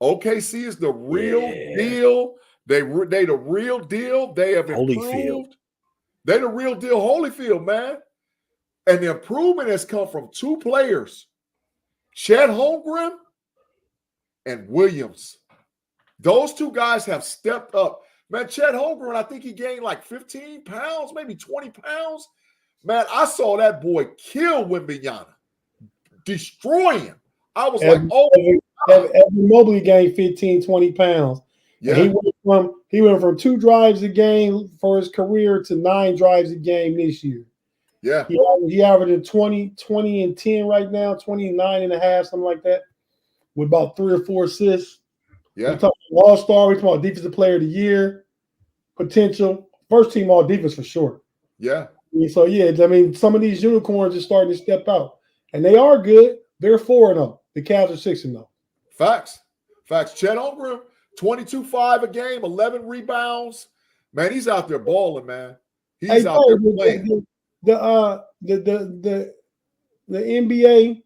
OKC is the real deal. They the real deal. They have improved. Holyfield. They the real deal. Holyfield, man. And the improvement has come from two players, Chet Holmgren and Williams. Those two guys have stepped up. Man, Chet Holmgren, I think he gained like 15 pounds, maybe 20 pounds. Man, I saw that boy kill Wembanyama, destroy him. I was Evan Mobley gained 15, 20 pounds. Yeah. He went from 2 drives a game for his career to 9 drives a game this year. Yeah. He averaging 20 and 10 right now, 29 and a half, something like that, with about 3 or 4 assists. Yeah. We're talking all-star. We're talking about defensive player of the year, potential. First team all defense for sure. Yeah. So, yeah, I mean, some of these unicorns are starting to step out. And they are good. They're 4-0. The Cavs are 6-0. Facts. Chet Holmgren, 22-5 a game, 11 rebounds. Man, he's out there balling, man. He's out there playing. The NBA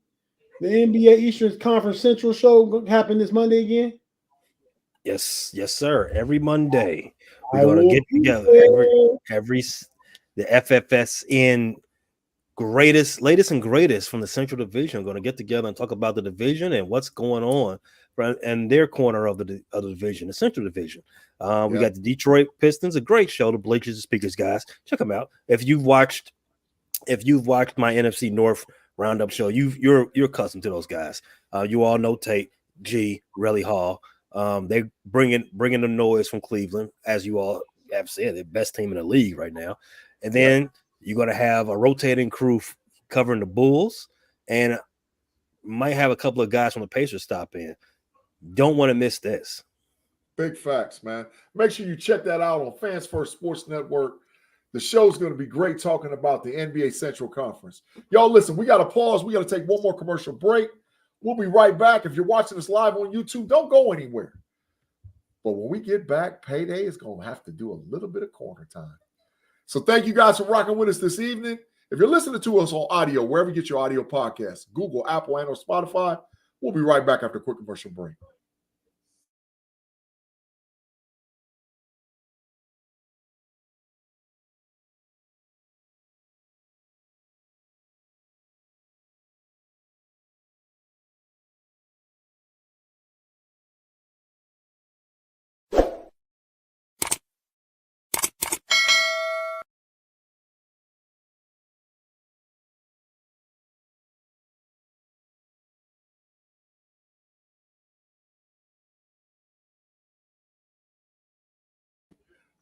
Eastern Conference Central show happened this Monday again? Yes, sir. Every Monday we're gonna get together. The FFSN latest and greatest from the Central Division are going to get together and talk about the division and what's going on and their corner of the division, the Central Division. We got the Detroit Pistons, a great show. The Bleachers and Speakers guys, check them out. If you've watched my NFC North Roundup show, you're accustomed to those guys. You all know Tate G, Relly Hall. They bringing the noise from Cleveland, as you all have said, the best team in the league right now. And then you're going to have a rotating crew covering the Bulls, and might have a couple of guys from the Pacers stop in. Don't want to miss this. Big facts, man. Make sure you check that out on Fans First Sports Network. The show's going to be great talking about the NBA Central Conference. Y'all, listen, we got to pause. We got to take one more commercial break. We'll be right back. If you're watching us live on YouTube, don't go anywhere. But when we get back, Payday is going to have to do a little bit of corner time. So thank you guys for rocking with us this evening. If you're listening to us on audio, wherever you get your audio podcasts, Google, Apple, and or Spotify, we'll be right back after a quick commercial break.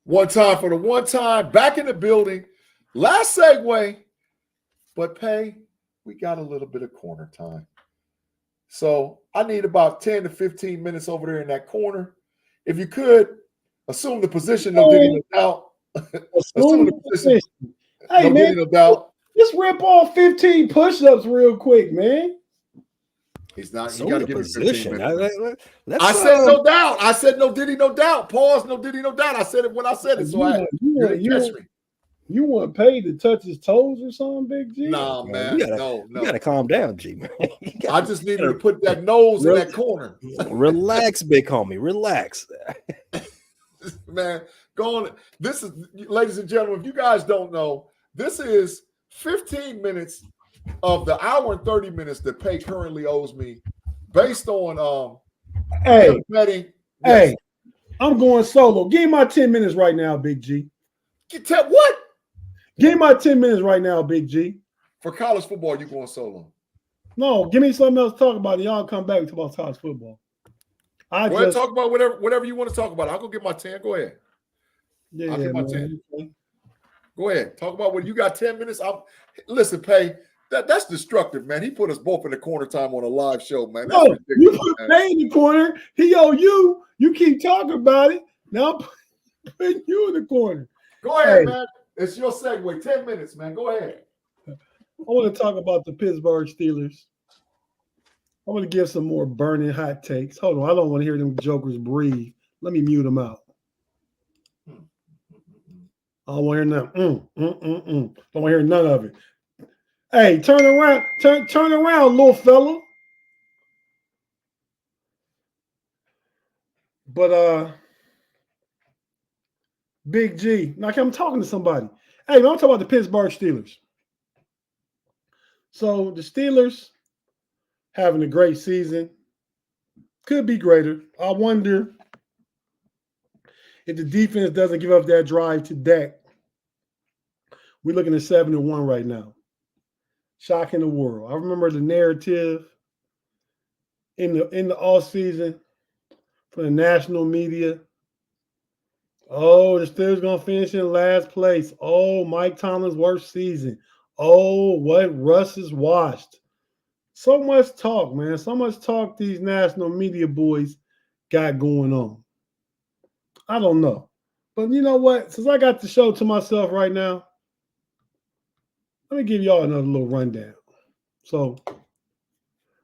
One time for the one time, back in the building. Last segue, but Pay, we got a little bit of corner time. So I need about 10 to 15 minutes over there in that corner. If you could, assume the position, no diddy, no doubt. Assume the position, hey, no man, diddy, no doubt. Just rip off 15 push-ups real quick, man. He's not. So You got to the give me position. 15 minutes. Let's, I said no doubt. I said no diddy, no doubt. Pause, no diddy, no doubt. I said it when I said it. So you didn't catch me. You want Pay to touch his toes or something, Big G? Nah, man. No. You gotta calm down, G, man. I just needed to put that nose in that corner. Relax, big homie. Relax. Man, go on. This is, ladies and gentlemen, if you guys don't know, this is 15 minutes of the hour and 30 minutes that Pay currently owes me based on betting. Hey, I'm going solo. Give me my 10 minutes right now, Big G. What? Give me my 10 minutes right now, Big G. For college football, you going solo? No, give me something else to talk about. Y'all come back and talk about college football. Go ahead, talk about whatever you want to talk about. I'll go get my 10. Go ahead. Yeah, I'll get my man. 10. Go ahead. Talk about what you got 10 minutes. Listen, Pay, that's destructive, man. He put us both in the corner time on a live show, man. That's ridiculous, you put Pay in the corner. He owe you. You keep talking about it. Now I'm putting you in the corner. Go ahead, man. It's your segue. 10 minutes, man. Go ahead. I want to talk about the Pittsburgh Steelers. I want to give some more burning hot takes. Hold on. I don't want to hear them jokers breathe. Let me mute them out. I don't want to hear none. Don't want to hear none of it. Hey, turn around. Turn around, little fella. But Big G. Like I'm talking to somebody. Hey, I'm talking about the Pittsburgh Steelers. So the Steelers having a great season. Could be greater. I wonder if the defense doesn't give up that drive to Dak. We're looking at 7-1 right now. Shocking the world. I remember the narrative in the offseason for the national media. Oh, the Steelers going to finish in last place. Oh, Mike Tomlin's worst season. Oh, what Russ is washed. So much talk, man. So much talk these national media boys got going on. I don't know. But you know what? Since I got the show to myself right now, let me give y'all another little rundown. So,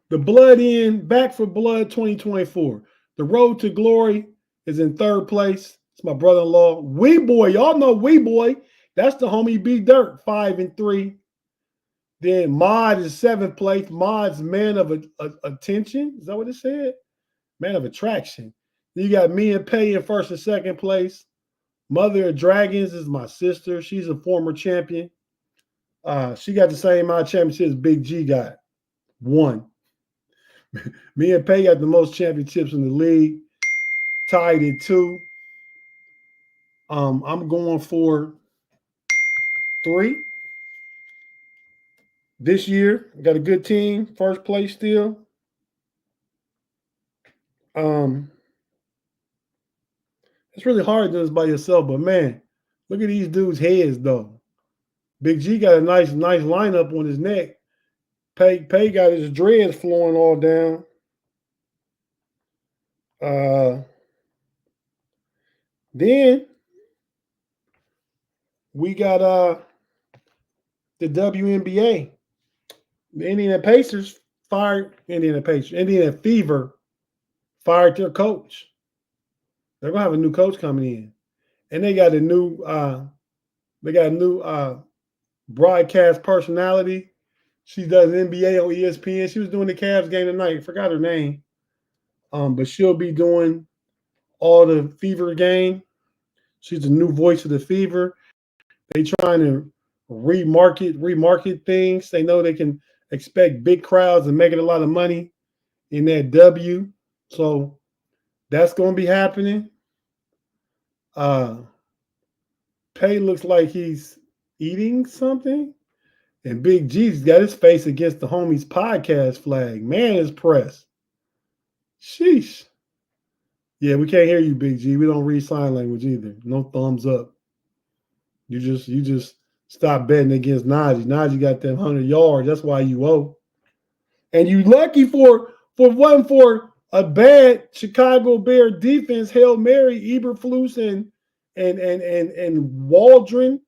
the Blood In, Back for Blood 2024. The Road to Glory is in third place. It's my brother-in-law, Wee Boy. Y'all know Wee Boy. That's the homie B Dirt, 5-3. Then Mod is seventh place. Mod's Man of Attention. Is that what it said? Man of Attraction. Then you got me and Pay in first and second place. Mother of Dragons is my sister. She's a former champion. She got the same amount of championships Big G got. 1. Me and Pay got the most championships in the league. Tied at 2. I'm going for 3. This year, got a good team. First place still. It's really hard to do this by yourself, but man, look at these dudes' heads though. Big G got a nice lineup on his neck. Pay got his dreads flowing all down. Then we got the WNBA. The Indiana Pacers fired Indiana Fever fired their coach. They're gonna have a new coach coming in, and they got a new broadcast personality. She does NBA on ESPN. She was doing the Cavs game tonight. Forgot her name. But she'll be doing all the Fever game. She's the new voice of the Fever. They trying to remarket things. They know they can expect big crowds and making a lot of money in that W. So that's going to be happening. Pay looks like he's eating something. And Big G's got his face against the homies podcast flag. Man is pressed. Sheesh. Yeah, we can't hear you, Big G. We don't read sign language either. No thumbs up. You just stop betting against Najee. Najee got them 100 yards. That's why you owe. And you lucky for a bad Chicago Bear defense, Hail Mary, Eberflus and Waldron.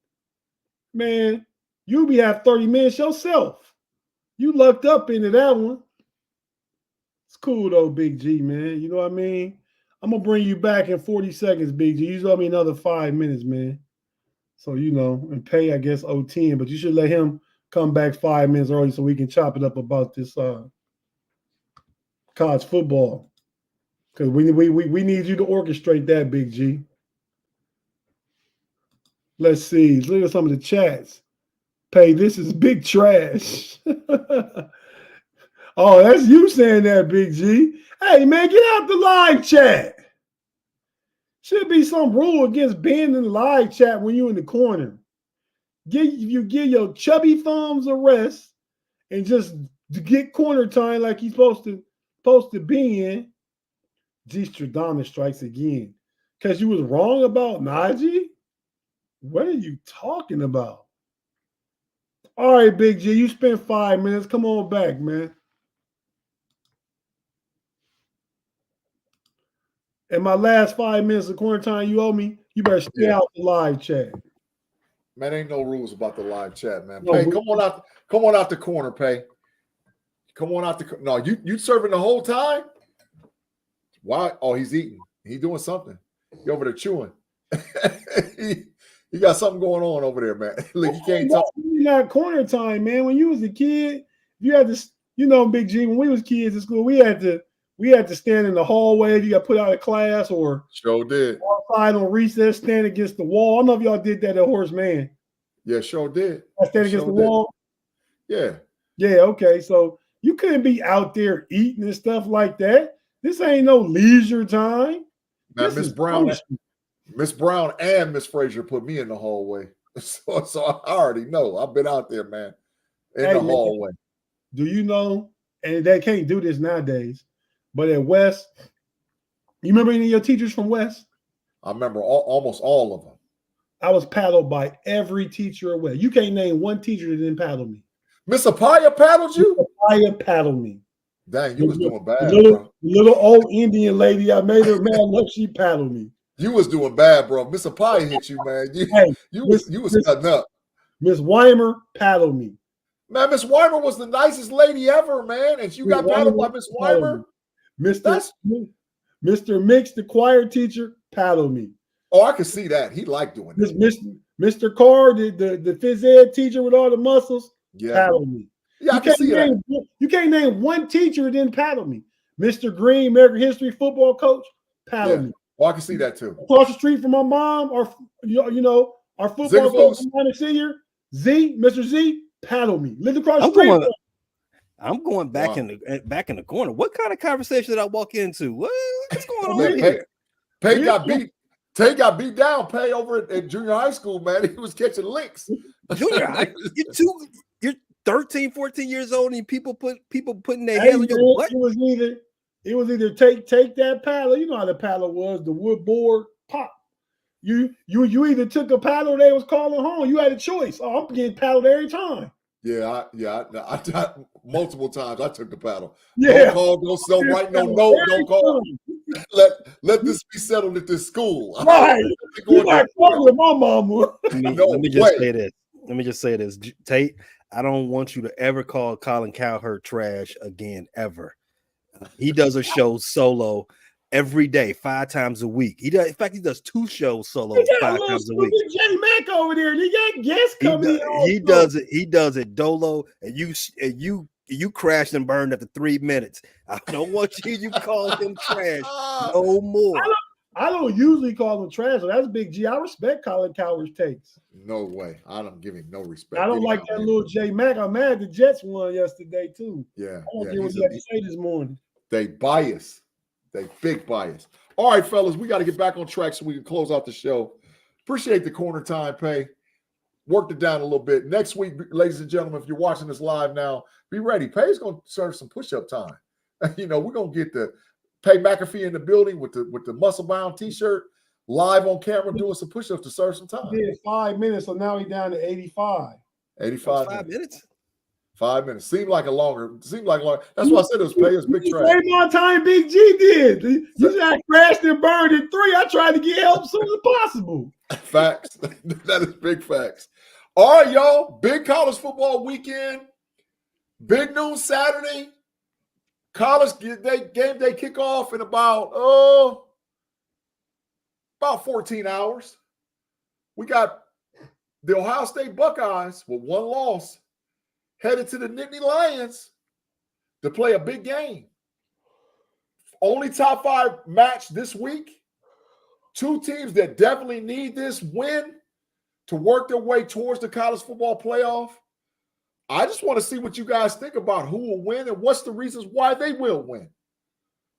Man, you be have 30 minutes yourself. You lucked up into that one. It's cool though, Big G, man. You know what I mean? I'm gonna bring you back in 40 seconds, Big G. You owe me another 5 minutes, man. So and Pay, I guess, 10, but you should let him come back 5 minutes early so we can chop it up about this college football. Because we need you to orchestrate that, Big G. Let's see. Look at some of the chats. Pay, this is big trash. Oh, that's you saying that, Big G. Hey, man, get out the live chat. Should be some rule against being in the live chat when you're in the corner. You give your chubby thumbs a rest and just get corner time like you're supposed to be in. G. Stradamus strikes again. Because you was wrong about Najee? What are you talking about? All right, Big G, you spent 5 minutes. Come on back, man. And my last 5 minutes of corner time you owe me, you better stay out the live chat. Man, ain't no rules about the live chat, man. No, Pay, come on out the corner, Pay. Come on out the no, you serving the whole time? Why? Oh, he's eating. He's doing something. He over there chewing. he got something going on over there, man. Look, you can't talk. You got corner time, man. When you was a kid, you had to, Big G, when we was kids in school, we had to stand in the hallway. You got put out of class or sure did. Outside on recess, stand against the wall. I don't know if y'all did that at Horace Mann. Yeah, sure did. Stand against the wall? Yeah. Yeah, okay. So you couldn't be out there eating and stuff like that. This ain't no leisure time. Man, Miss Brown and Miss Frazier put me in the hallway. So I already know. I've been out there, man. In the hallway. Do you know, and they can't do this nowadays, but at West, you remember any of your teachers from West? I remember almost all of them. I was paddled by every teacher at West. You can't name one teacher that didn't paddle me. Miss Apaya paddled you? Miss Apaya paddled me. Dang, you was doing bad, bro. Little old Indian lady, I made her mad. Look, she paddled me. You was doing bad, bro. Miss Apaya hit you, man. You was cutting up. Miss Weimer paddled me. Man, Miss Weimer was the nicest lady ever, man. And you got paddled by Miss Weimer. Mr. Mix, the choir teacher, paddled me. Oh, I could see that. He liked doing that. Mr. Carr, the phys ed teacher with all the muscles, paddled me. Yeah, I can see that. You can't name one teacher that didn't paddle me. Mr. Green, American history football coach, paddled me. Oh, I can see that too. Across the street from my mom, or our football coach, senior, Mr. Z, paddle me. Lived across the street. I'm going back in the corner. What kind of conversation did I walk into? What's going on here? Pay got beat down. Pay over at junior high school, man. He was catching licks. Junior high, you're 13, 14 years old, and people putting their hands on your butt. It was either take that paddle. You know how the paddle was, the wood board pop. You either took a paddle or they was calling home. You had a choice. Oh, I'm getting paddled every time. Yeah, I multiple times I took the paddle. Yeah. Don't call, don't write no note, don't call. Let this be settled at this school. Right. You like with my mama. Let me just say this. Tate, I don't want you to ever call Colin Cowherd trash again, ever. He does a show solo. every day, 5 times a week. He does. In fact, he does 2 shows solo They got 5 a little times a week. stupid J Mac over there. They got guests coming in. He does it. He does it dolo, and you crashed and burned after 3 minutes. I don't want you call him trash no more. I don't usually call him trash. So that's Big G. I respect Colin Coward's takes. No way. I don't give him no respect. I don't like that little J Mac. I'm mad the Jets won yesterday too. Yeah. I don't get what he had to say this morning. They bias. They big bias. All right, fellas, we got to get back on track so we can close out the show. Appreciate the corner time, Pay. Worked it down a little bit. Next week, ladies and gentlemen, if you're watching this live now, be ready. Pay's going to serve some push-up time. We're going to get the Pay McAfee in the building with the muscle-bound T-shirt, live on camera doing some push-ups to serve some time. He did 5 minutes, so now he's down to 85. 85 5 minutes. 5 minutes. Seemed like longer. That's why I said it was Pay. It's big trash. Same amount of time Big G did. You just crashed and burned in 3. I tried to get help as soon as possible. Facts. That is big facts. All right, y'all. Big college football weekend. Big noon Saturday. College game day kickoff in about 14 hours. We got the Ohio State Buckeyes with 1 loss headed to the Nittany Lions to play a big game. Only top 5 match this week. 2 teams that definitely need this win to work their way towards the college football playoff. I just want to see what you guys think about who will win and what's the reasons why they will win.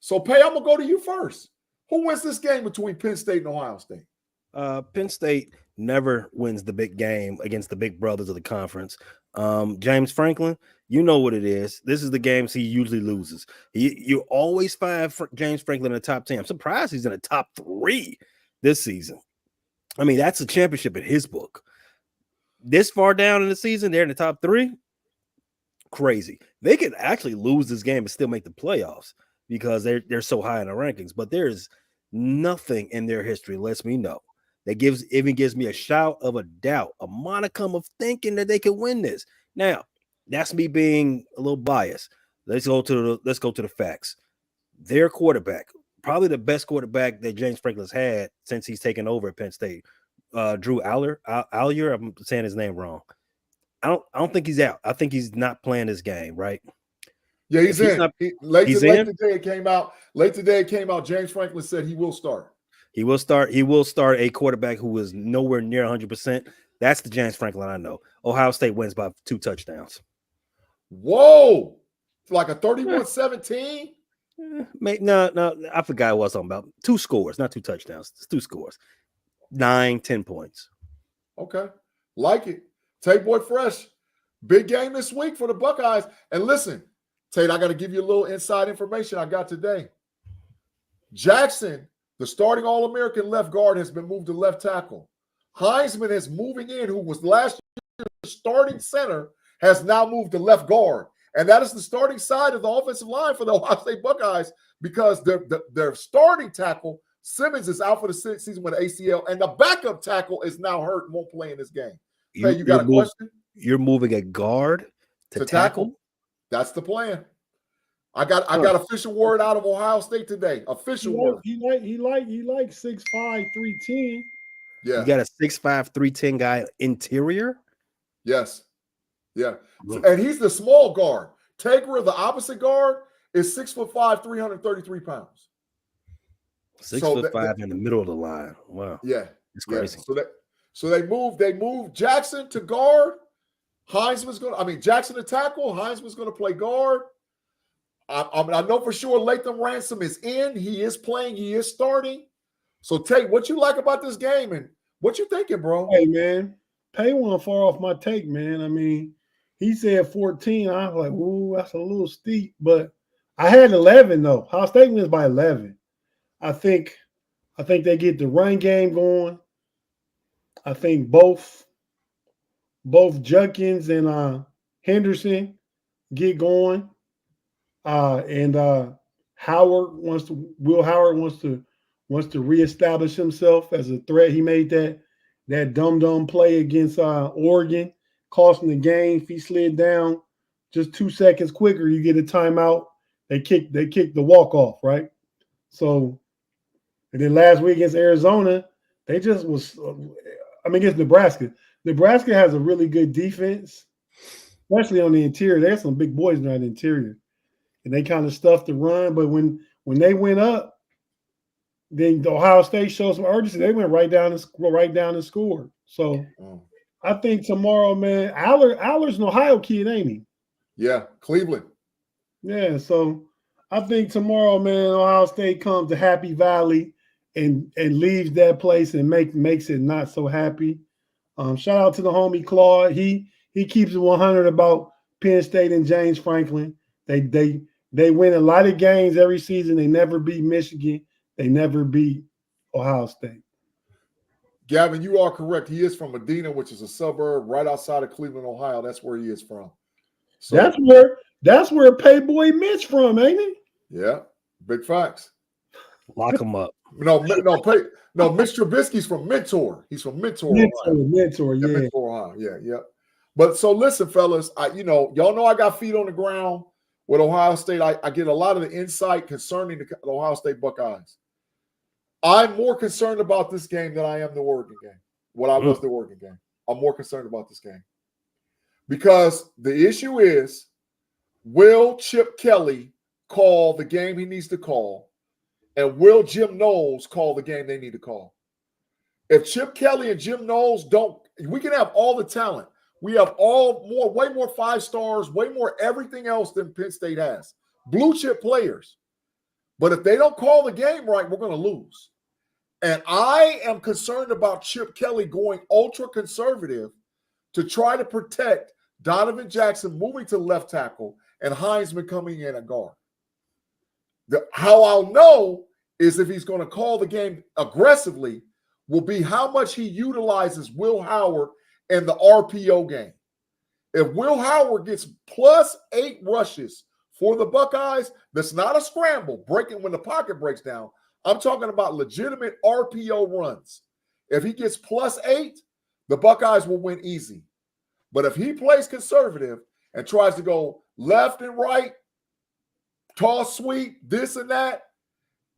So, Pay, I'm going to go to you first. Who wins this game between Penn State and Ohio State? Penn State never wins the big game against the big brothers of the conference. James Franklin, you know what it is. This is the games he usually loses. You always find James Franklin in the top 10. I'm surprised he's in the top 3 this season. I mean, that's a championship in his book. This far down in the season, they're in the top 3. Crazy. They could actually lose this game and still make the playoffs because they're so high in the rankings. But there's nothing in their history lets me know that even gives me a shout of a doubt, a modicum of thinking that they can win this. Now, that's me being a little biased. Let's go to the facts. Their quarterback, probably the best quarterback that James Franklin's had since he's taken over at Penn State, Drew Aller. I'm saying his name wrong. I don't think he's out. I think he's not playing this game, right? Yeah, he's in. Late today it came out. James Franklin said he will start. He will start. He will start a quarterback who is nowhere near 100%. That's the James Franklin I know. Ohio State wins by 2 touchdowns. Whoa, like a 31-17. No, I forgot what I was talking about. 2 scores, not 2 touchdowns. It's 2 scores. 9-10 points. Okay, like it. Tate Boy Fresh, big game this week for the Buckeyes. And listen, Tate, I got to give you a little inside information I got today. Jackson, the starting All-American left guard, has been moved to left tackle. Heisman is moving in, who was last year's starting center, has now moved to left guard. And that is the starting side of the offensive line for the Ohio State Buckeyes because their starting tackle, Simmons, is out for the season with ACL, and the backup tackle is now hurt and won't play in this game. Hey, you got a question? You're moving a guard to tackle? That's the plan. I got official word out of Ohio State today. Official word. He like 6'5", 310. Yeah. You got a 6'5", 310 guy interior? Yes. Yeah. And he's the small guard. Tegra, the opposite guard, is 6'5", 333 pounds. 6'5" in the middle of the line. Wow. Yeah. It's crazy. Yeah. So they moved Jackson to guard. Jackson to tackle. Heisman's going to play guard. I know for sure Latham Ransom is in. He is playing. He is starting. So, Tate, what you like about this game and what you thinking, bro? Hey, man, Pay wasn't far off my take, man. I mean, he said 14. I was like, ooh, that's a little steep. But I had 11, though. Ohio State wins by 11. I think they get the run game going. I think both Judkins and Henderson get going. And Will Howard wants to reestablish himself as a threat. He made that dumb play against Oregon, costing the game. If he slid down just 2 seconds quicker, you get a timeout. They kick the walk-off, right? So, and then last week against Arizona, they just was. Against Nebraska. Nebraska has a really good defense, especially on the interior. They have some big boys in the interior, and they kind of stuffed the run. But when they went up, then Ohio State showed some urgency. They went right down and scored. So I think tomorrow, man, Aller's an Ohio kid, ain't he? Yeah, Cleveland. Yeah, so I think tomorrow, man, Ohio State comes to Happy Valley and leaves that place and makes it not so happy. Shout out to the homie Claude. He keeps it 100 about Penn State and James Franklin. They win a lot of games every season. They never beat Michigan. They never beat Ohio State. Gavin, you are correct. He is from Medina, which is a suburb right outside of Cleveland, Ohio. That's where he is from. So, that's where Payboy Mitch from, ain't he? Yeah, big facts. Lock him up. No, Mitch Trubisky's from Mentor. He's from Mentor, Mentor, yeah. Mentor, Ohio. Yeah. But so listen, fellas, y'all know I got feet on the ground with Ohio State. I get a lot of the insight concerning the Ohio State Buckeyes. I'm more concerned about this game than I am the Oregon game. What I was the Oregon game. I'm more concerned about this game. Because the issue is, will Chip Kelly call the game he needs to call? And will Jim Knowles call the game they need to call? If Chip Kelly and Jim Knowles don't, we can have all the talent. We have way more 5 stars, way more everything else than Penn State has. Blue chip players. But if they don't call the game right, we're going to lose. And I am concerned about Chip Kelly going ultra conservative to try to protect Donovan Jackson moving to left tackle and Heisman coming in at guard. How I'll know is if he's going to call the game aggressively will be how much he utilizes Will Howard in the RPO game. If Will Howard gets +8 rushes for the Buckeyes, that's not a scramble, breaking when the pocket breaks down. I'm talking about legitimate RPO runs. If he gets +8, the Buckeyes will win easy. But if he plays conservative and tries to go left and right, toss sweep, this and that,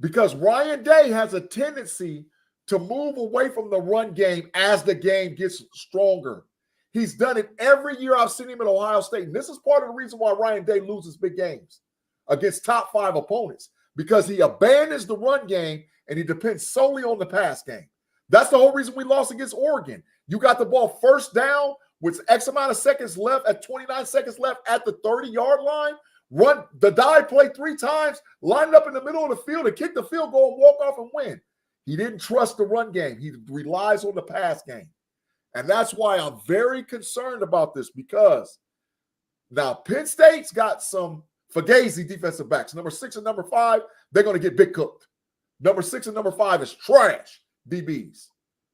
because Ryan Day has a tendency to move away from the run game as the game gets stronger. He's done it every year I've seen him at Ohio State. And this is part of the reason why Ryan Day loses big games against top 5 opponents, because he abandons the run game and he depends solely on the pass game. That's the whole reason we lost against Oregon. You got the ball first down with X amount of seconds left, at 29 seconds left at the 30-yard line. Run the dive play 3 times, line it up in the middle of the field and kick the field goal and walk off and win. He didn't trust the run game. He relies on the pass game. And that's why I'm very concerned about this, because now Penn State's got some Fugazi defensive backs. Number 6 and number 5, they're going to get big cooked. Number 6 and number 5 is trash DBs.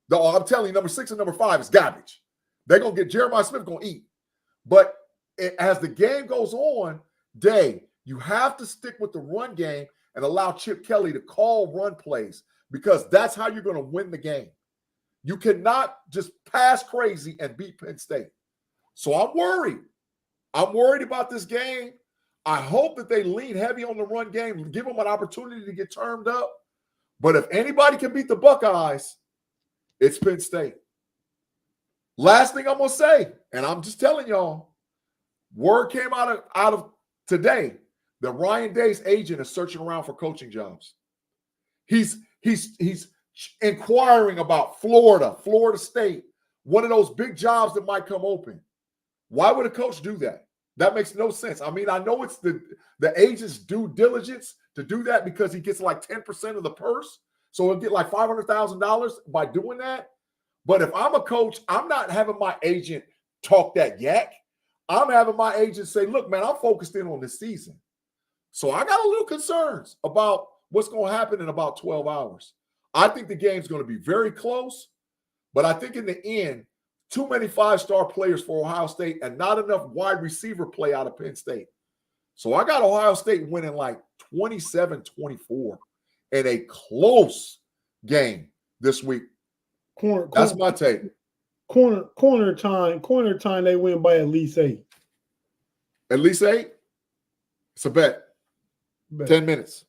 Though I'm telling you, number 6 and number 5 is garbage. They're going to get Jeremiah Smith going to eat. But as the game goes on, Day, you have to stick with the run game and allow Chip Kelly to call run plays, because that's how you're going to win the game. You cannot just pass crazy and beat Penn State. So I'm worried. I'm worried about this game. I hope that they lean heavy on the run game, give them an opportunity to get turned up. But if anybody can beat the Buckeyes, it's Penn State. Last thing I'm going to say, and I'm just telling y'all, word came out of today that Ryan Day's agent is searching around for coaching jobs. He's inquiring about Florida State, one of those big jobs that might come open. Why would a coach do that? That makes no sense. I mean, I know it's the agent's due diligence to do that, because he gets like 10% of the purse. So he'll get like $500,000 by doing that. But if I'm a coach, I'm not having my agent talk that yak. I'm having my agent say, look, man, I'm focused in on this season. So I got a little concerns about what's going to happen in about 12 hours. I think the game's going to be very close, but I think in the end, too many 5-star players for Ohio State and not enough wide receiver play out of Penn State. So I got Ohio State winning like 27-24 in a close game this week. That's my take. Corner time, they win by at least 8. At least 8? It's a bet. 10 minutes.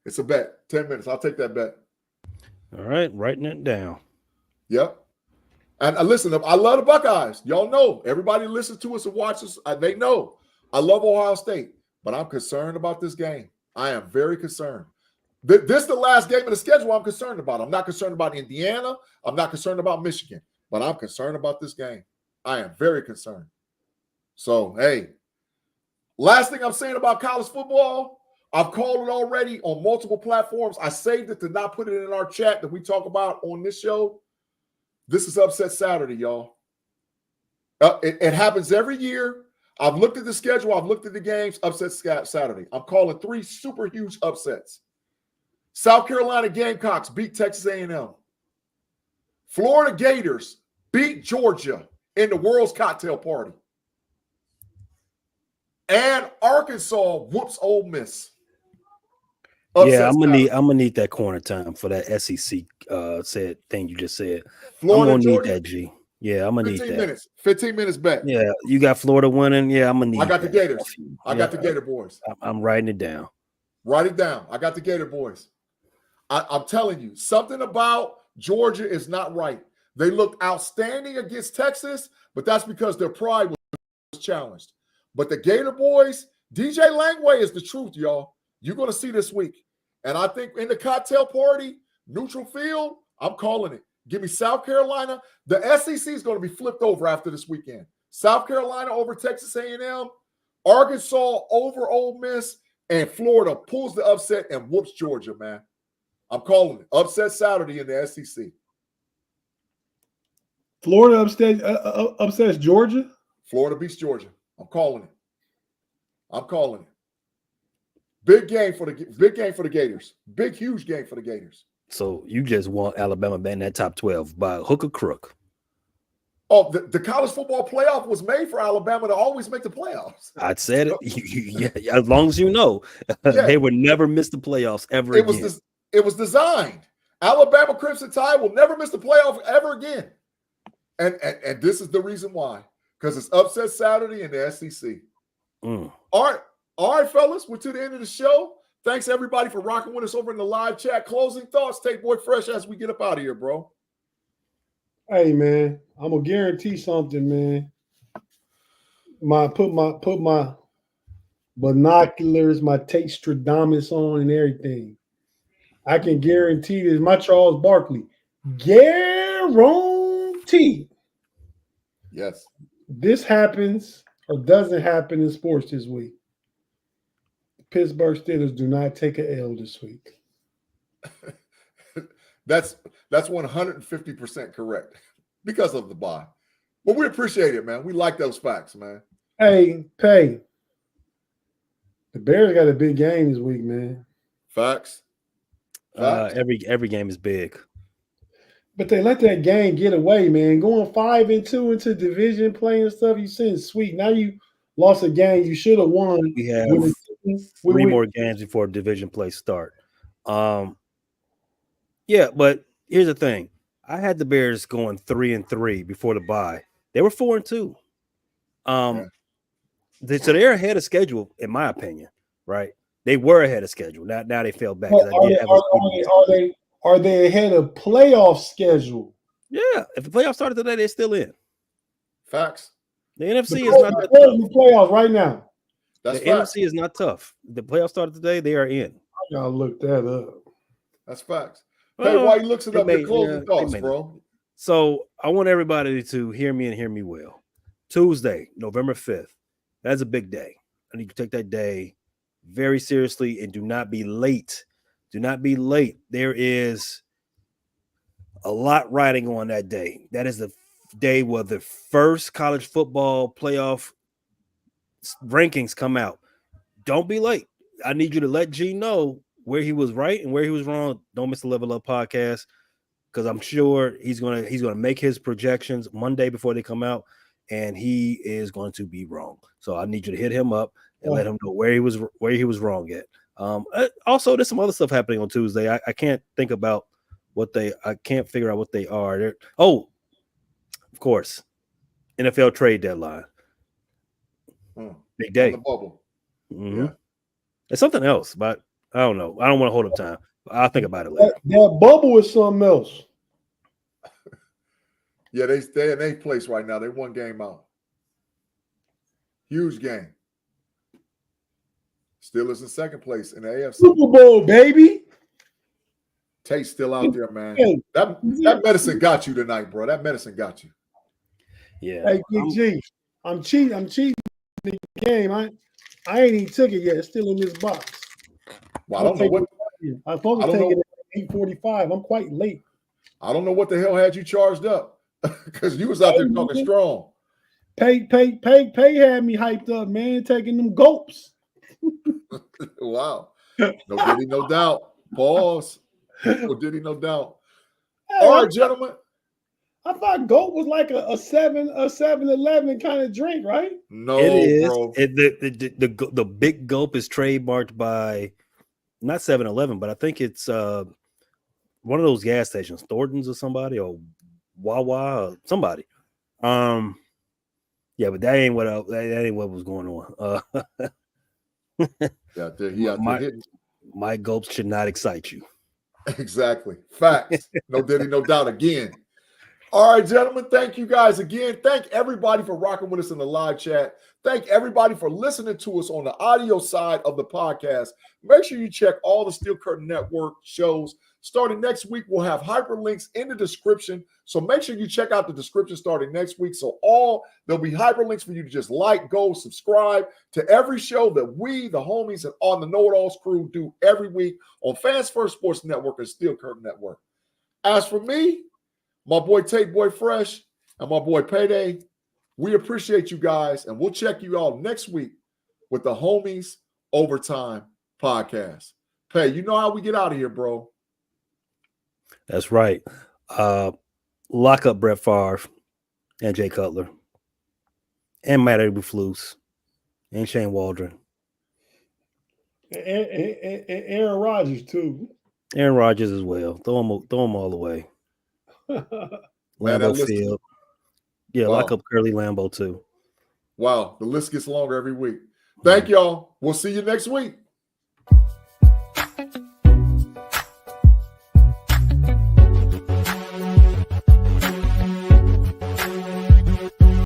It's a bet. 10 minutes. I'll take that bet. All right, writing it down. Yep. And listen, I love the Buckeyes. Y'all know. Everybody listens to us and watches. They know. I love Ohio State, but I'm concerned about this game. I am very concerned. This is the last game of the schedule I'm concerned about. I'm not concerned about Indiana. I'm not concerned about Michigan, but I'm concerned about this game. I am very concerned. So, hey, last thing I'm saying about college football, I've called it already on multiple platforms. I saved it to not put it in our chat that we talk about on this show. This is Upset Saturday, y'all. It happens every year. I've looked at the schedule. I've looked at the games. Upset Saturday. I'm calling 3 super huge upsets. South Carolina Gamecocks beat Texas A&M. Florida Gators beat Georgia in the World's Cocktail Party. And Arkansas whoops Ole Miss. Yeah, I'm gonna need that corner time for that SEC said thing you just said. Florida, I'm gonna Georgia, need that, G. Yeah, I'm gonna need that. 15 minutes. 15 minutes back. Yeah, you got Florida winning. Yeah, I'm gonna need. I got that. the Gators. I got the Gator boys. I'm writing it down. Write it down. I got the Gator boys. I'm telling you, something about Georgia is not right. They looked outstanding against Texas, but that's because their pride was challenged. But the Gator boys, DJ Langway is the truth, y'all. You're going to see this week. And I think in the cocktail party, neutral field, I'm calling it. Give me South Carolina. The SEC is going to be flipped over after this weekend. South Carolina over Texas A&M, Arkansas over Ole Miss, and Florida pulls the upset and whoops Georgia, man. I'm calling it. Upset Saturday in the SEC. Florida upsets Georgia? Florida beats Georgia. I'm calling it. I'm calling it. Big game for the Gators. Big, huge game for the Gators. So you just want Alabama back in that top 12 by hook or crook. Oh, the college football playoff was made for Alabama to always make the playoffs. I said it. Yeah, as long as you know, they would never miss the playoffs ever again. It was designed. Alabama Crimson Tide will never miss the playoff ever again. And this is the reason why. Because it's Upset Saturday in the SEC. All right, fellas, we're to the end of the show. Thanks, everybody, for rocking with us over in the live chat. Closing thoughts, Tate Boy Fresh, as we get up out of here, bro. Hey, man, I'm gonna guarantee something, man. Put my binoculars, my Tate Stradamus on, and everything. I can guarantee this. My Charles Barkley, guarantee. Yes. This happens or doesn't happen in sports this week. The Pittsburgh Steelers do not take an L this week. That's 150% correct because of the bye. But we appreciate it, man. We like those facts, man. Hey, Pay. The Bears got a big game this week, man. Facts. Every game is big. But they let that game get away, man. Going 5-2 into division play and stuff, you said sweet. Now you lost a game you should have won. We have three more games before division play start. Yeah, but here's the thing. I had the Bears going 3-3 before the bye. They were 4-2. So they're ahead of schedule, in my opinion, right? They were ahead of schedule. Now they fell back. Are they ahead of playoff schedule? Yeah. If the playoffs started today, they're still in. Facts. The NFC is not that tough. The playoffs right now. That's the facts. NFC is not tough. The playoffs started today, they are in. I gotta look that up. That's facts. Hey, while you looks it up, your closing thoughts, bro. So I want everybody to hear me and hear me well. Tuesday, November 5th. That's a big day. I need to take that day very seriously and do not be late. Do not be late. There is a lot riding on that day. That is the day where the first college football playoff rankings come out. Don't be late. I need you to let G know where he was right and where he was wrong. Don't miss the Level Up podcast, because I'm sure he's gonna make his projections Monday before they come out, and he is going to be wrong. So I need you to hit him up and let him know where he was wrong at. Also, there's some other stuff happening on Tuesday. I can't think about I can't figure out what they are. Of course, NFL trade deadline. Big day. On the bubble. Mm-hmm. Yeah. There's something else, but I don't know. I don't want to hold up time. I'll think about it later. That bubble is something else. Yeah, they're in 8th place right now. They 1 game out. Huge game. Steelers in 2nd place in the AFC. Super Bowl, baby. Tate's still out there, man. Hey, That medicine got you tonight, bro. That medicine got you. Yeah. Hey, Big G, I'm cheating in the game. I ain't even took it yet. It's still in this box. Well, I don't know what. I'm supposed to take it at 8:45. I'm quite late. I don't know what the hell had you charged up because you was out there talking strong. Pay had me hyped up, man, taking them gulps. Wow. No diddy, no doubt. Pause. No diddy, no doubt. All right, gentlemen. I thought gulp was like a 7-Eleven kind of drink, right? No, It is. bro. The big gulp is trademarked by not 7-Eleven, but I think it's one of those gas stations, Thornton's or somebody, or Wawa or somebody. Yeah, but that ain't what was going on. My gulps should not excite you. Exactly. Facts. No diddy, no doubt again. All right, gentlemen. Thank you guys again. Thank everybody for rocking with us in the live chat. Thank everybody for listening to us on the audio side of the podcast. Make sure you check all the Steel Curtain Network shows. Starting next week, we'll have hyperlinks in the description. So make sure you check out the description starting next week. So there'll be hyperlinks for you to just like, go, subscribe to every show that we, the homies, and on the Know It Alls crew do every week on Fans First Sports Network and Steel Curtain Network. As for me, my boy Tate Boy Fresh, and my boy Payday, we appreciate you guys, and we'll check you all next week with the Homies Overtime Podcast. Pay, you know how we get out of here, bro. That's right. Lock up Brett Favre and Jay Cutler and Matt Eberflus and Shane Waldron. And Aaron Rodgers, too. Aaron Rodgers as well. Throw them all away. Lambeau Field. Yeah, wow. Lock up Curly Lambeau, too. Wow, the list gets longer every week. Thank y'all. We'll see you next week.